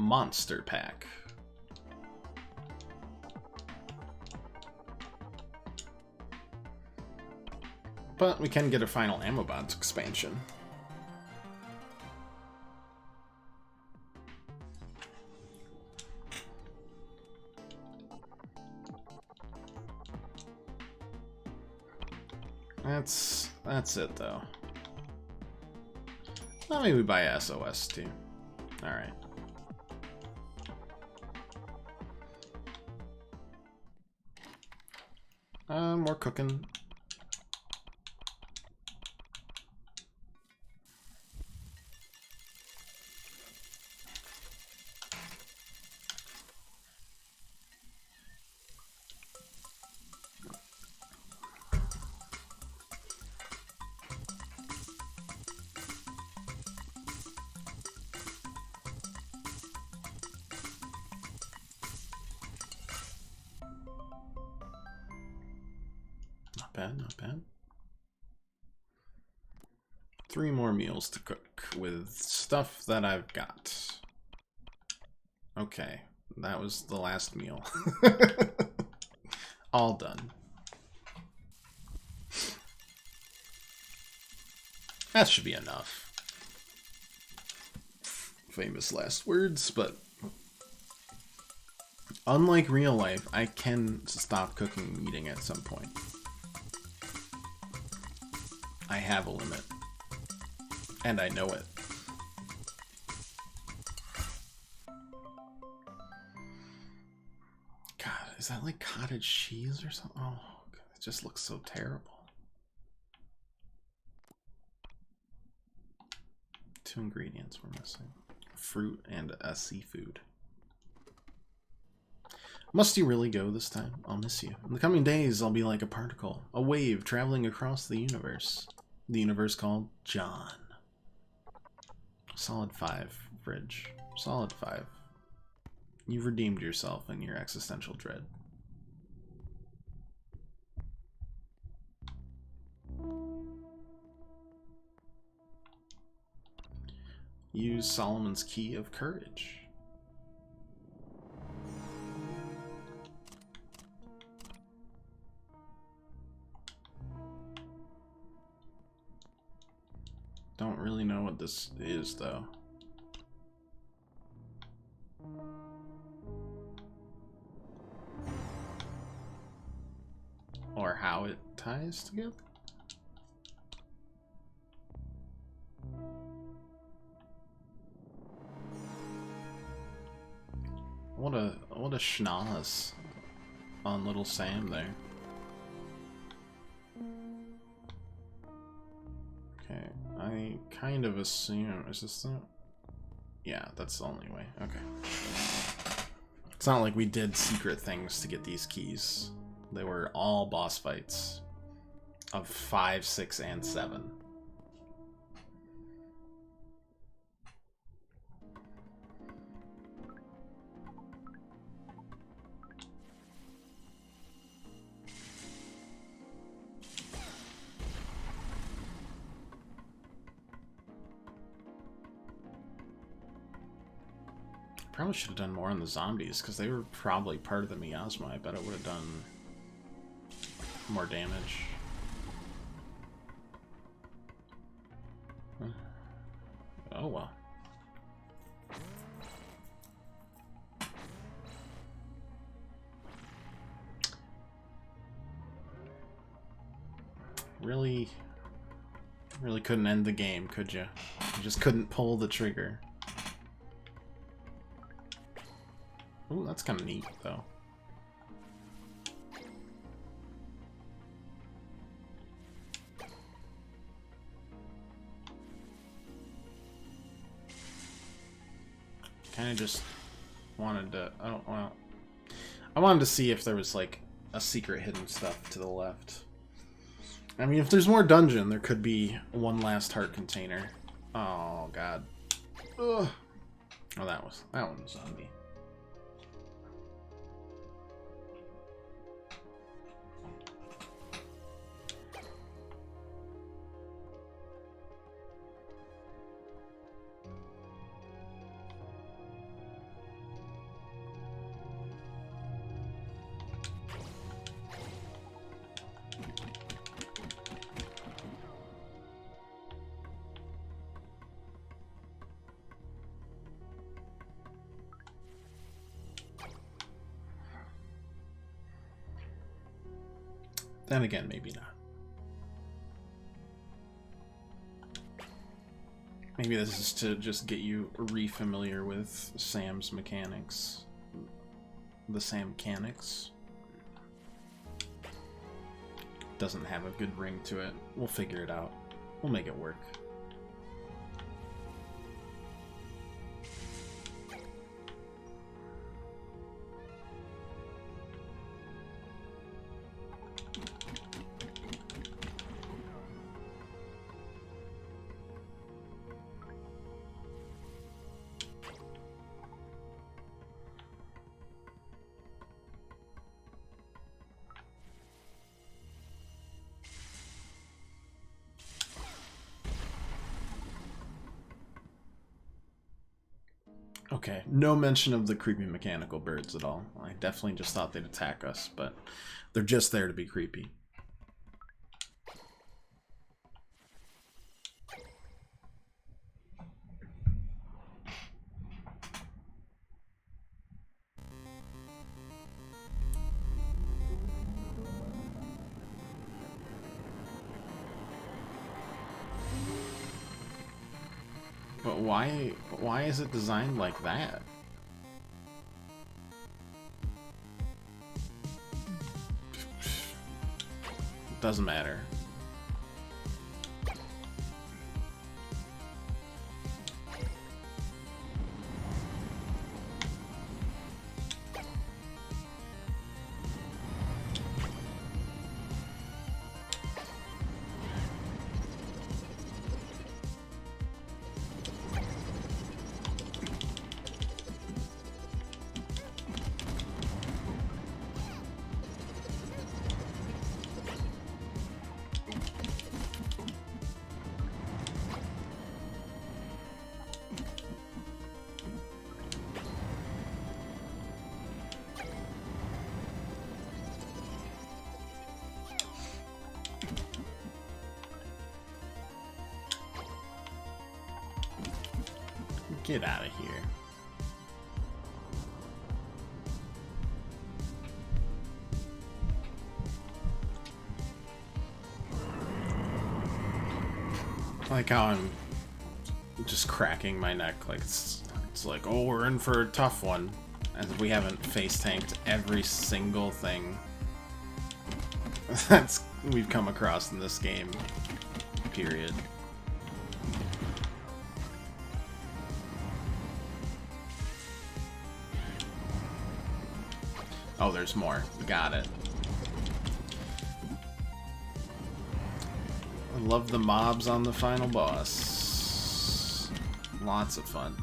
monster pack. But we can get a final ammo bots expansion. That's it though. Well, maybe we buy SOS too. Alright. More cooking. Not bad, not bad. 3 more meals to cook with stuff that I've got. Okay, that was the last meal. All done. That should be enough. Famous last words, but unlike real life, I can stop cooking and eating at some point. I have a limit. And I know it. God, is that like cottage cheese or something? Oh, God, it just looks so terrible. 2 ingredients we're missing. Fruit and a seafood. Must you really go this time? I'll miss you. In the coming days, I'll be like a particle, a wave traveling across the universe. The universe called John. Solid 5, Fridge. Solid 5. You've redeemed yourself in your existential dread. Use Solomon's Key of Courage. Don't really know what this is, though. Or how it ties together? What a schnoz on little Sam there. Okay, I kind of assume, is this the... Yeah, that's the only way. Okay. It's not like we did secret things to get these keys. They were all boss fights of 5, 6, and 7. Probably should have done more on the zombies, because they were probably part of the miasma. I bet it would have done more damage. Oh well. Really couldn't end the game, could you? You just couldn't pull the trigger. Ooh, that's kind of neat, though. Kind of just wanted to... Oh, well. I wanted to see if there was, like, a secret hidden stuff to the left. I mean, if there's more dungeon, there could be one last heart container. Oh, God. Ugh. Oh, that one was zombie. Then again, maybe not. Maybe this is to just get you re-familiar with Sam's mechanics. The Sam mechanics. Doesn't have a good ring to it. We'll figure it out. We'll make it work. Okay, no mention of the creepy mechanical birds at all. I definitely just thought they'd attack us, but they're just there to be creepy. But why is it designed like that? Doesn't matter. Get out of here. I like how I'm just cracking my neck, like it's like, oh, we're in for a tough one, as if we haven't face tanked every single thing that's we've come across in this game, period. Oh, there's more. Got it. I love the mobs on the final boss. Lots of fun.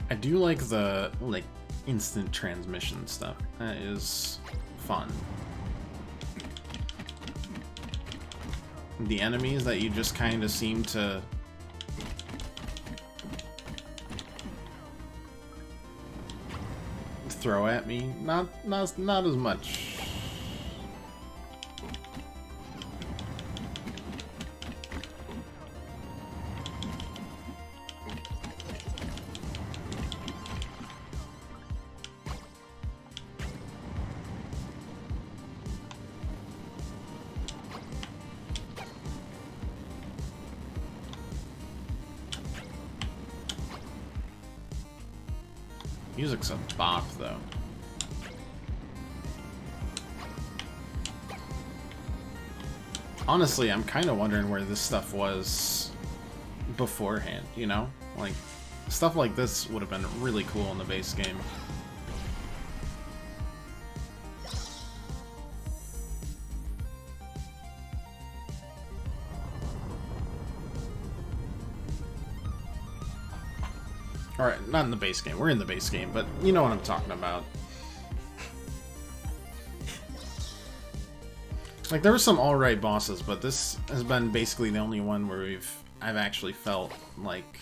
I do like the instant transmission stuff. That is fun. The enemies that you just kind of seem to throw at me, not as much. Music's a bop, though. Honestly, I'm kind of wondering where this stuff was beforehand, you know? Like, Stuff like this would have been really cool in the base game. Alright, not in the base game. We're in the base game, but you know what I'm talking about. Like, there were some alright bosses, but this has been basically the only one where I've actually felt like...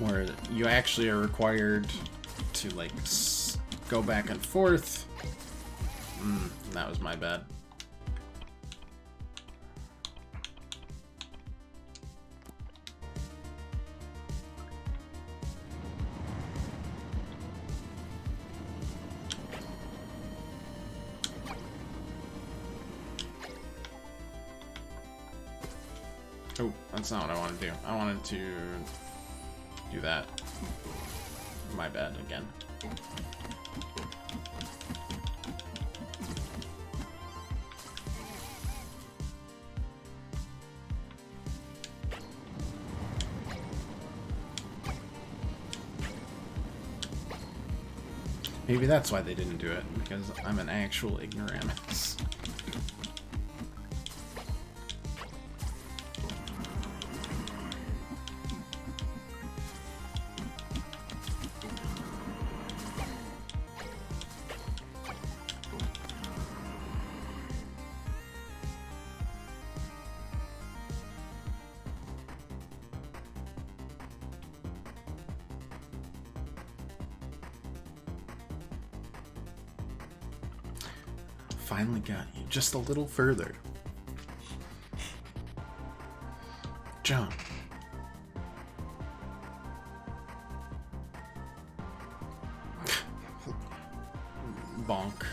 where you actually are required to, like, go back and forth. That was my bad. Oh, that's not what I wanted to do. I wanted to do that. My bad again. Maybe that's why they didn't do it, because I'm an actual ignoramus. Finally got you just a little further. Jump. Bonk.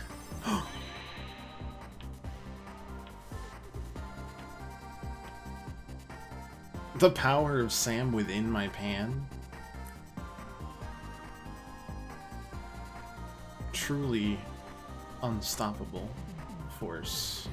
The power of Sam within my pan. Truly unstoppable force.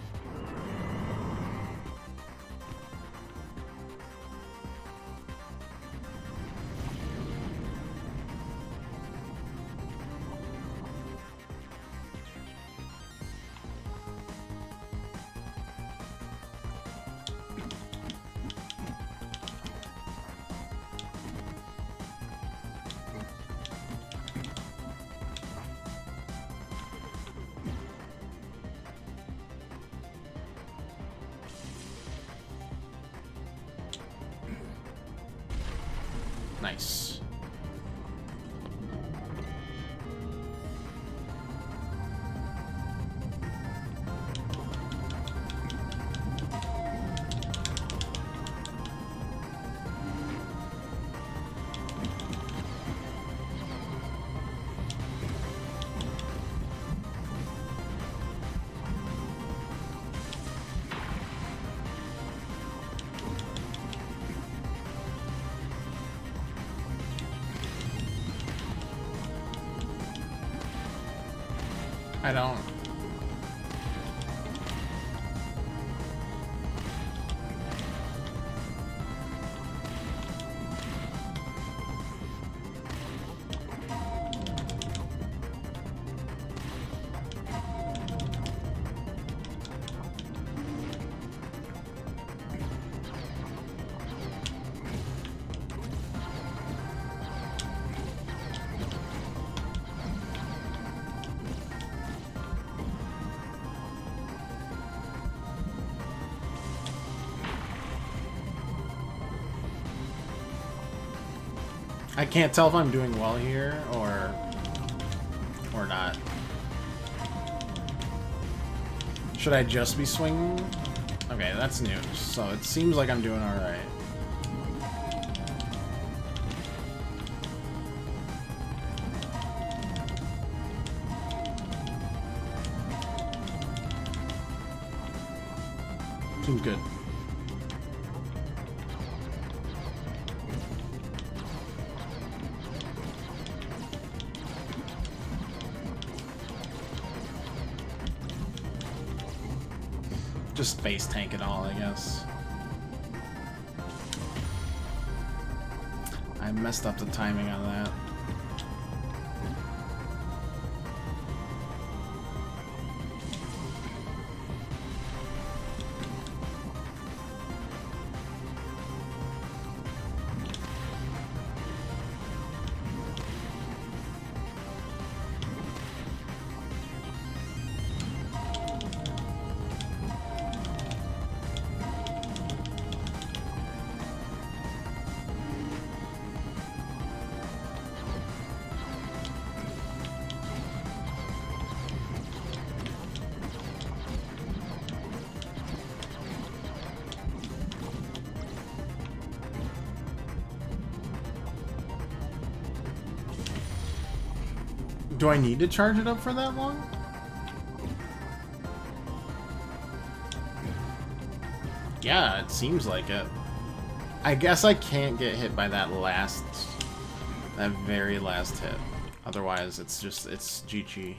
Nice. I don't. I can't tell if I'm doing well here or not. Should I just be swinging? Okay, that's news. So it seems like I'm doing alright. Seems good. Just base tank it all, I guess. I messed up the timing on that. Do I need to charge it up for that long? Yeah, it seems like it. I guess I can't get hit by that very last hit. Otherwise, it's GG.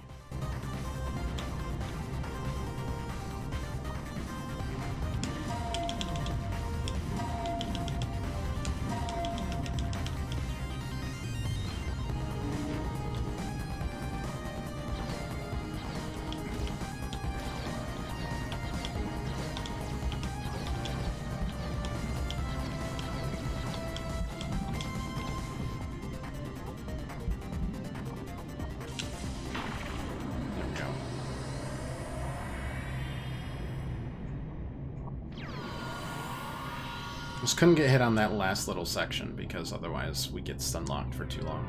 Just couldn't get hit on that last little section because otherwise we get stun locked for too long.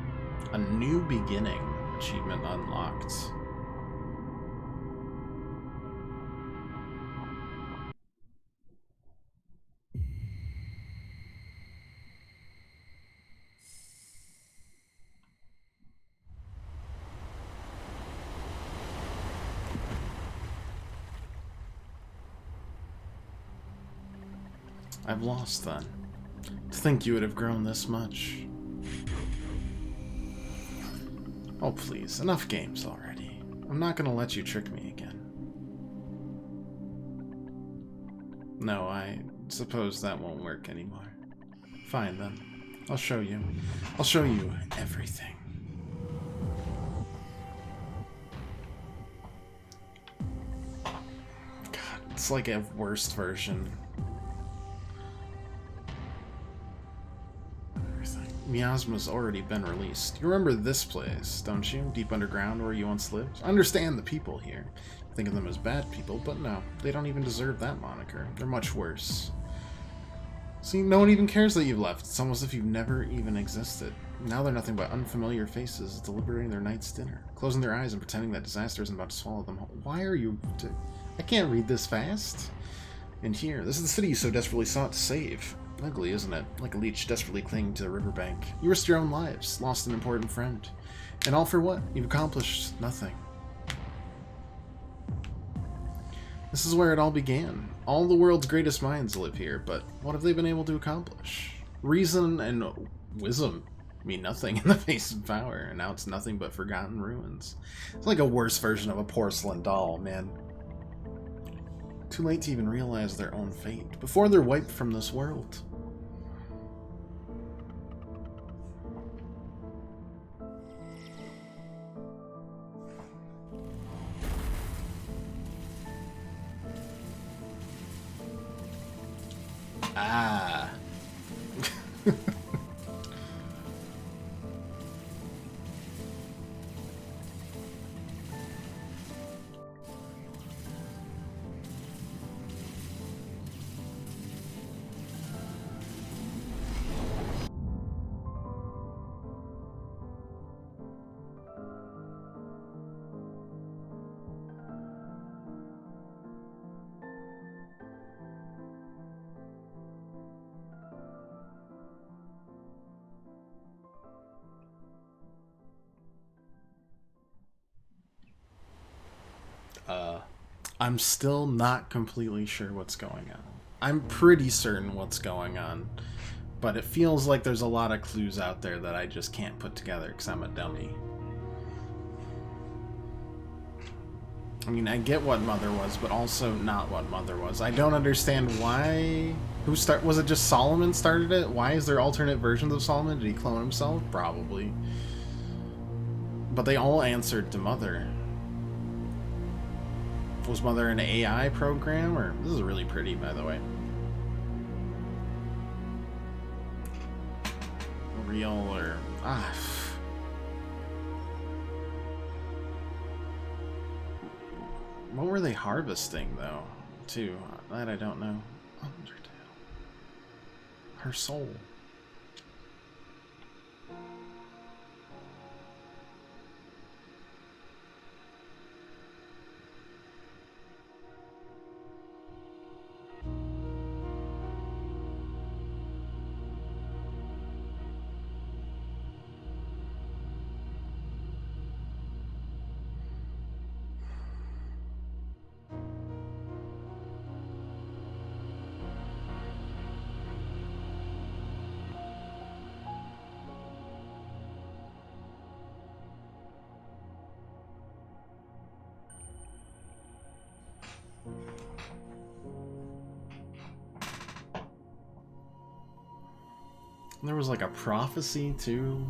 A new beginning. Achievement unlocked. I've lost then. To think you would have grown this much. Oh please, enough games already. I'm not gonna let you trick me again. No, I suppose that won't work anymore. Fine then. I'll show you. I'll show you everything. God, it's like a worst version. Miasma's already been released. You remember this place, don't you? Deep underground where you once lived? I understand the people here. Think of them as bad people, but no. They don't even deserve that moniker. They're much worse. See, no one even cares that you've left. It's almost as if you've never even existed. Now they're nothing but unfamiliar faces, deliberating their night's dinner, closing their eyes and pretending that disaster isn't about to swallow them whole. Why are you... I can't read this fast. And here, this is the city you so desperately sought to save. Ugly, isn't it? Like a leech desperately clinging to the riverbank. You risked your own lives, lost an important friend. And all for what? You've accomplished nothing. This is where it all began. All the world's greatest minds live here, but what have they been able to accomplish? Reason and wisdom mean nothing in the face of power, and now it's nothing but forgotten ruins. It's like a worse version of a porcelain doll, man. Too late to even realize their own fate, before they're wiped from this world. Ah. I'm still not completely sure what's going on. I'm pretty certain what's going on, but it feels like there's a lot of clues out there that I just can't put together because I'm a dummy. I mean, I get what Mother was, but also not what Mother was. I don't understand why... Was it just Solomon started it? Why is there alternate versions of Solomon? Did he clone himself? Probably. But they all answered to Mother. Was Mother an AI program? Or this is really pretty, by the way. Real or... What were they harvesting, though, too? That I don't know. Undertale. Her soul. There was like a prophecy too.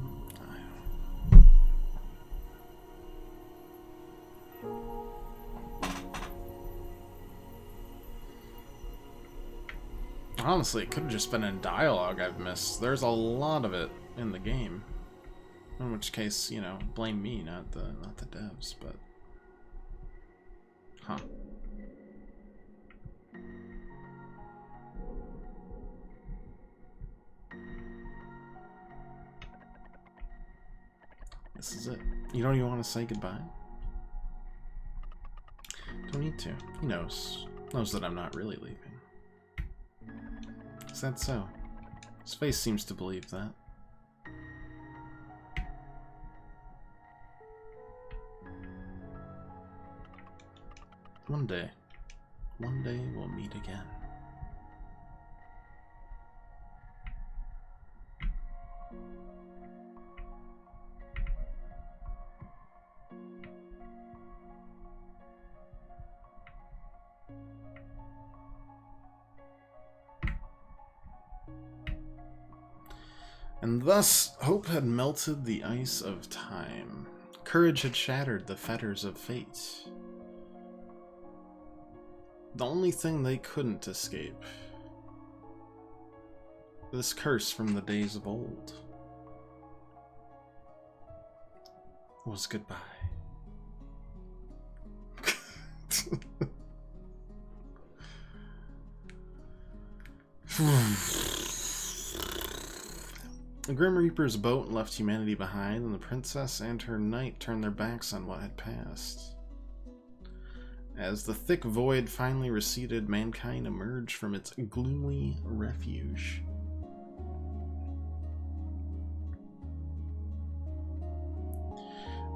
Honestly, it could have just been in dialogue I've missed. There's a lot of it in the game. In which case, you know, blame me, not the devs, but... Huh. This is it. You don't even want to say goodbye? Don't need to. He knows. Knows that I'm not really leaving. Is that so? His face seems to believe that. One day we'll meet again. And thus, hope had melted the ice of time. Courage had shattered the fetters of fate. The only thing they couldn't escape. This curse from the days of old. Was goodbye. The Grim Reaper's boat left humanity behind, and the princess and her knight turned their backs on what had passed. As the thick void finally receded, mankind emerged from its gloomy refuge.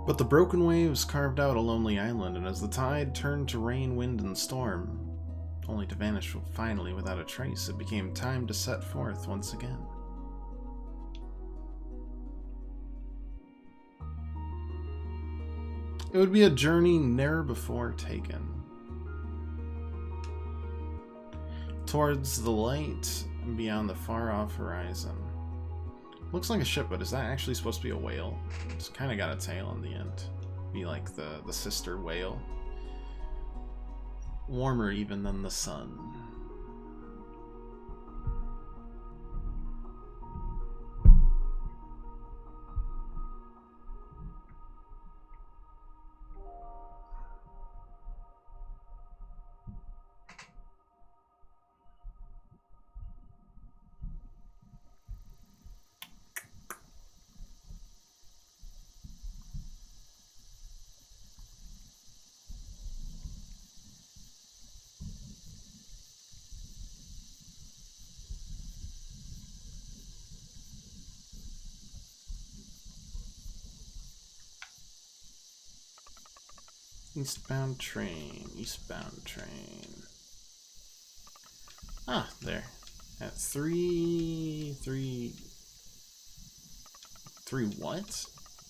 But the broken waves carved out a lonely island, and as the tide turned to rain, wind, and storm, only to vanish finally without a trace, it became time to set forth once again. It would be a journey ne'er before taken. Towards the light beyond the far-off horizon. Looks like a ship, but is that actually supposed to be a whale? It's kind of got a tail in the end. Be like the sister whale. Warmer even than the sun. Eastbound train, eastbound train. Ah, there. At 3 what?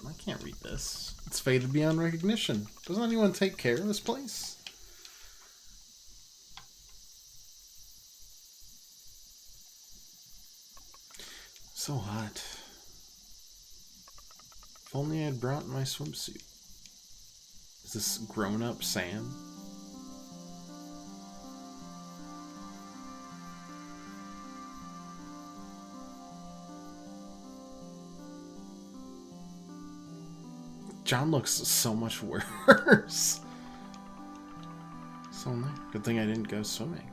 I can't read this. It's faded beyond recognition. Doesn't anyone take care of this place? So hot. If only I had brought my swimsuit. Is this grown-up Sam? John looks so much worse. So good thing I didn't go swimming.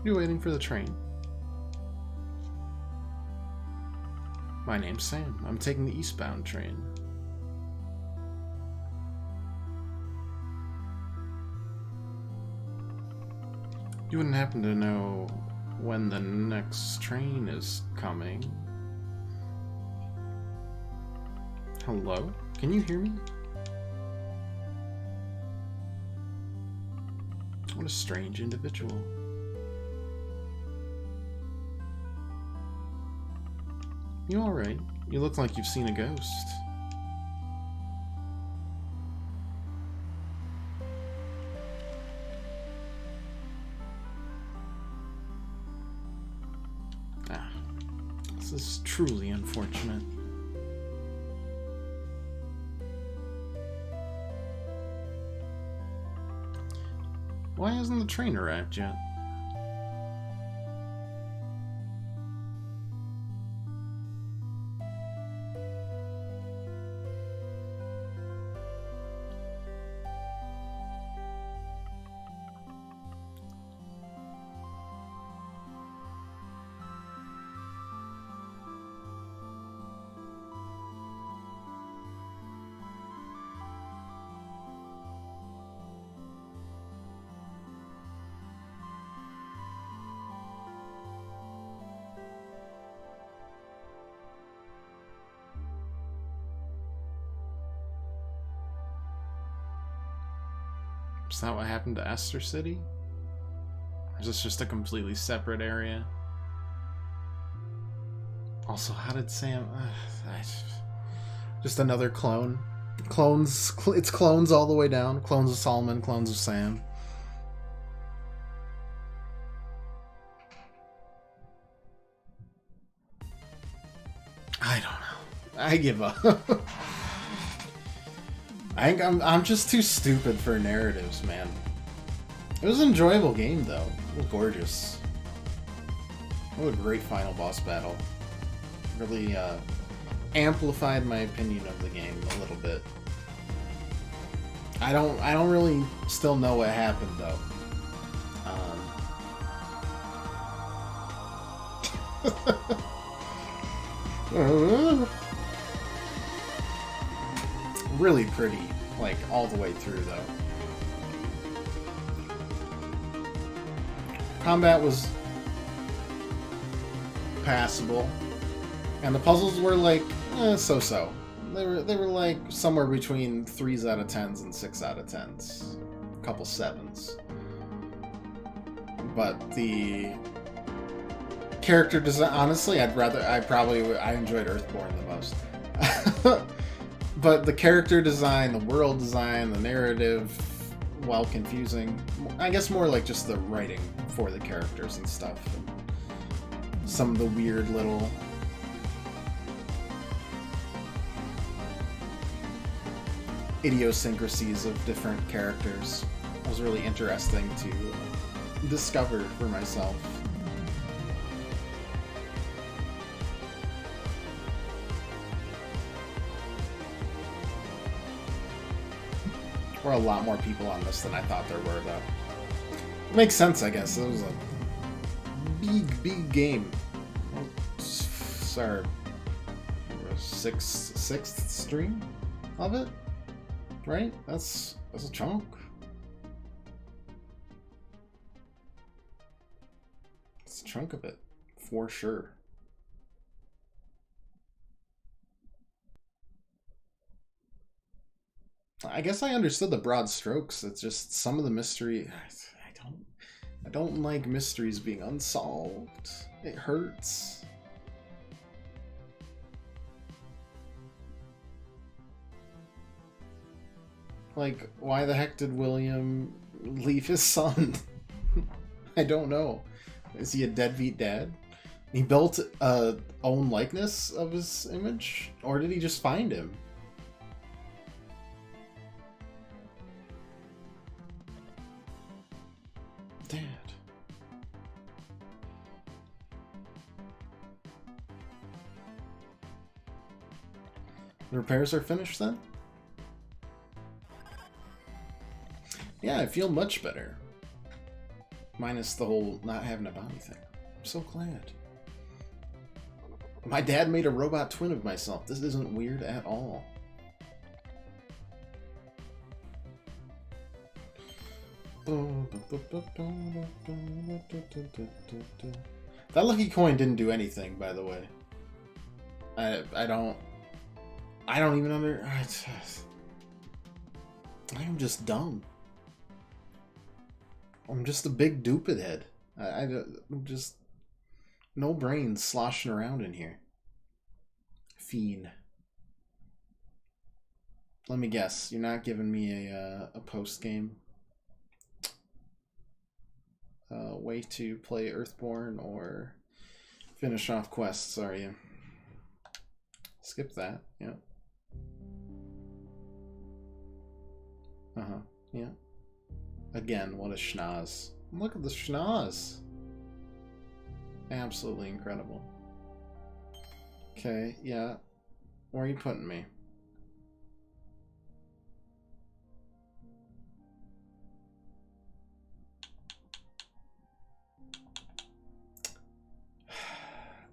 You waiting for the train? My name's Sam. I'm taking the eastbound train. You wouldn't happen to know when the next train is coming? Hello? Can you hear me? What a strange individual. You alright? You look like you've seen a ghost. Ah, this is truly unfortunate. Why hasn't the train arrived yet? Is that what happened to Esther City? Or is this just a completely separate area? Also, how did Sam... just another clone. Clones... It's clones all the way down. Clones of Solomon, clones of Sam. I don't know. I give up. I think I'm just too stupid for narratives, man. It was an enjoyable game, though. It was gorgeous. What a great final boss battle. Really amplified my opinion of the game a little bit. I don't really still know what happened, though. Really pretty, like, all the way through, though. Combat was passable, and the puzzles were like so-so. They were like somewhere between 3s out of 10s and 6 out of 10s, a couple 7s. But the character design, honestly, I enjoyed Earthborn the most. But the character design, the world design, the narrative, while confusing, I guess more like just the writing for the characters and stuff. And some of the weird little idiosyncrasies of different characters was really interesting to discover for myself. There were a lot more people on this than I thought there were, though. It makes sense, I guess. It was a big game. It's our sixth stream of it, right? That's a chunk. It's a chunk of it, for sure. I guess I understood the broad strokes. It's just some of the mystery. I don't like mysteries being unsolved. It hurts. Like, why the heck did William leave his son? I don't know. Is he a deadbeat dad? He built a own likeness of his image? Or did he just find him? Dad. The repairs are finished then? Yeah, I feel much better. Minus the whole not having a body thing. I'm so glad. My dad made a robot twin of myself. This isn't weird at all. That lucky coin didn't do anything, by the way. I don't even I am just dumb. I'm just a big dupid head. I'm just no brains sloshing around in here. Fiend. Let me guess. You're not giving me a post game way to play Earthborn or finish off quests, are you? Skip that. Yeah. Yeah. Again, what a schnoz. Look at the schnoz. Absolutely incredible. Okay, yeah. Where are you putting me?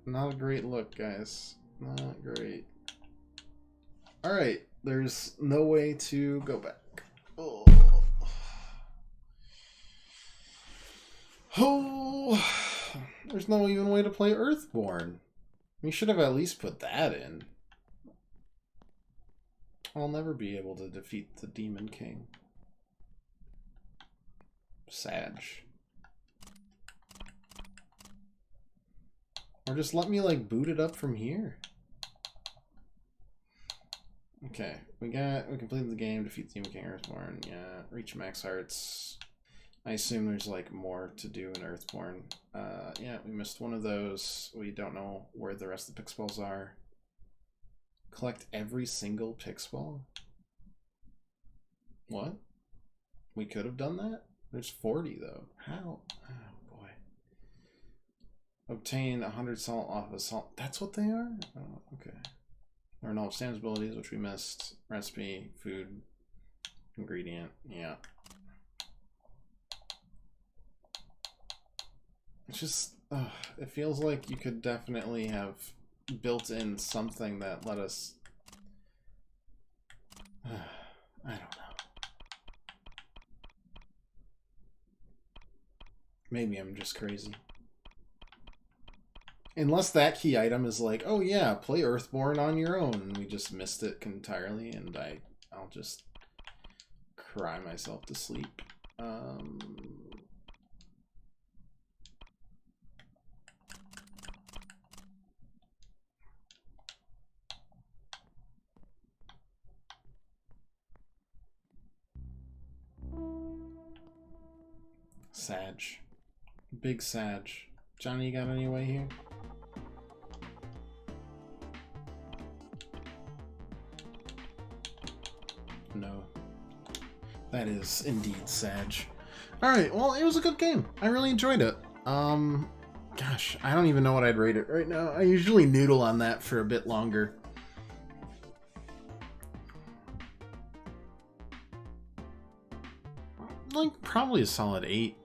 Not a great look, guys. Not great. Alright, there's no way to go back. Oh. Oh. There's no even way to play Earthborn. We should have at least put that in. I'll never be able to defeat the Demon King. Sag. Or just let me, like, boot it up from here. Okay, we completed the game, defeat the Demon King, Earthborn, yeah, reach max hearts. I assume there's, like, more to do in Earthborn. Yeah, we missed one of those. We don't know where the rest of the Pixballs are. Collect every single Pixball? What? We could have done that? There's 40, though. How? Oh, boy. Obtain 100 salt off of salt. That's what they are? Oh, okay. Learn all of Sam's abilities, which we missed. Recipe, food, ingredient. Yeah. It's just, it feels like you could definitely have built in something that let us, I don't know. Maybe I'm just crazy. Unless that key item is like, oh yeah, play Earthborn on your own, and we just missed it entirely, and I'll just cry myself to sleep. Sag. Big Sag. Johnny, you got any way here? No. That is indeed Sag. Alright, well, it was a good game. I really enjoyed it. Gosh, I don't even know what I'd rate it right now. I usually noodle on that for a bit longer. Like, probably a solid 8.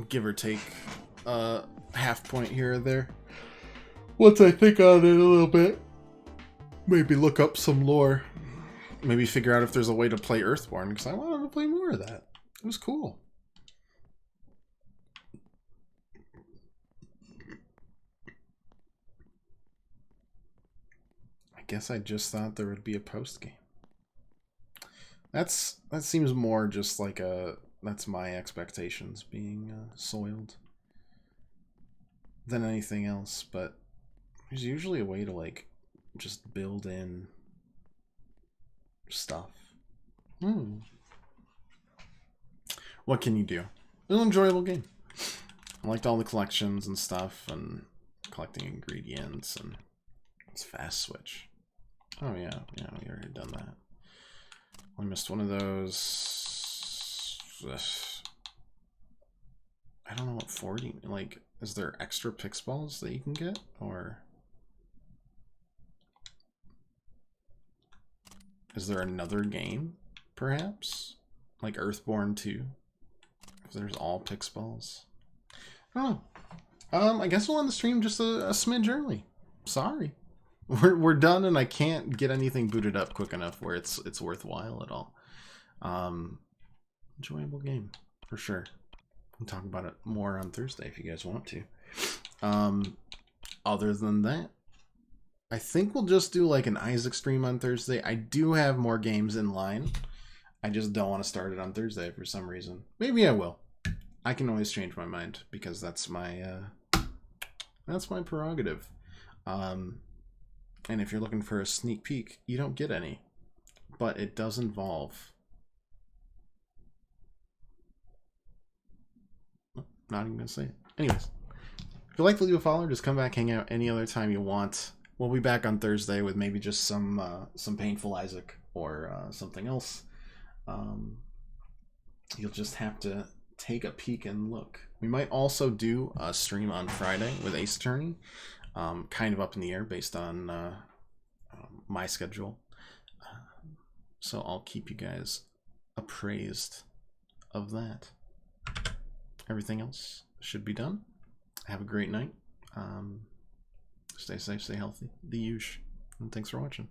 Give or take half point here or there. Once I think on it a little bit, maybe look up some lore. Maybe figure out if there's a way to play Earthborn, because I wanted to play more of that. It was cool. I guess I just thought there would be a post game. That seems more just like that's my expectations being soiled than anything else, but there's usually a way to like just build in stuff. What can you do? It's an enjoyable game. I liked all the collections and stuff and collecting ingredients, and it's fast switch. Oh yeah, we already done that. I missed one of those. I don't know what 40, like, is there extra pix balls that you can get, or is there another game, perhaps? Like Earthborn 2? If there's all pix balls. I don't know. I guess we'll end the stream just a smidge early. Sorry. We're done, and I can't get anything booted up quick enough where it's worthwhile at all. Enjoyable game, for sure. We'll talk about it more on Thursday if you guys want to. Other than that, I think we'll just do like an Isaac stream on Thursday. I do have more games in line. I just don't want to start it on Thursday for some reason. Maybe I will. I can always change my mind because that's my prerogative. And if you're looking for a sneak peek, you don't get any. But it does involve... Not even going to say it. Anyways, if you'd like to leave a follow, just come back, hang out any other time you want. We'll be back on Thursday with maybe just some Painful Isaac or something else. You'll just have to take a peek and look. We might also do a stream on Friday with Ace Attorney. Kind of up in the air based on my schedule. So I'll keep you guys appraised of that. Everything else should be done. Have a great night. Stay safe, stay healthy. The usual. And thanks for watching.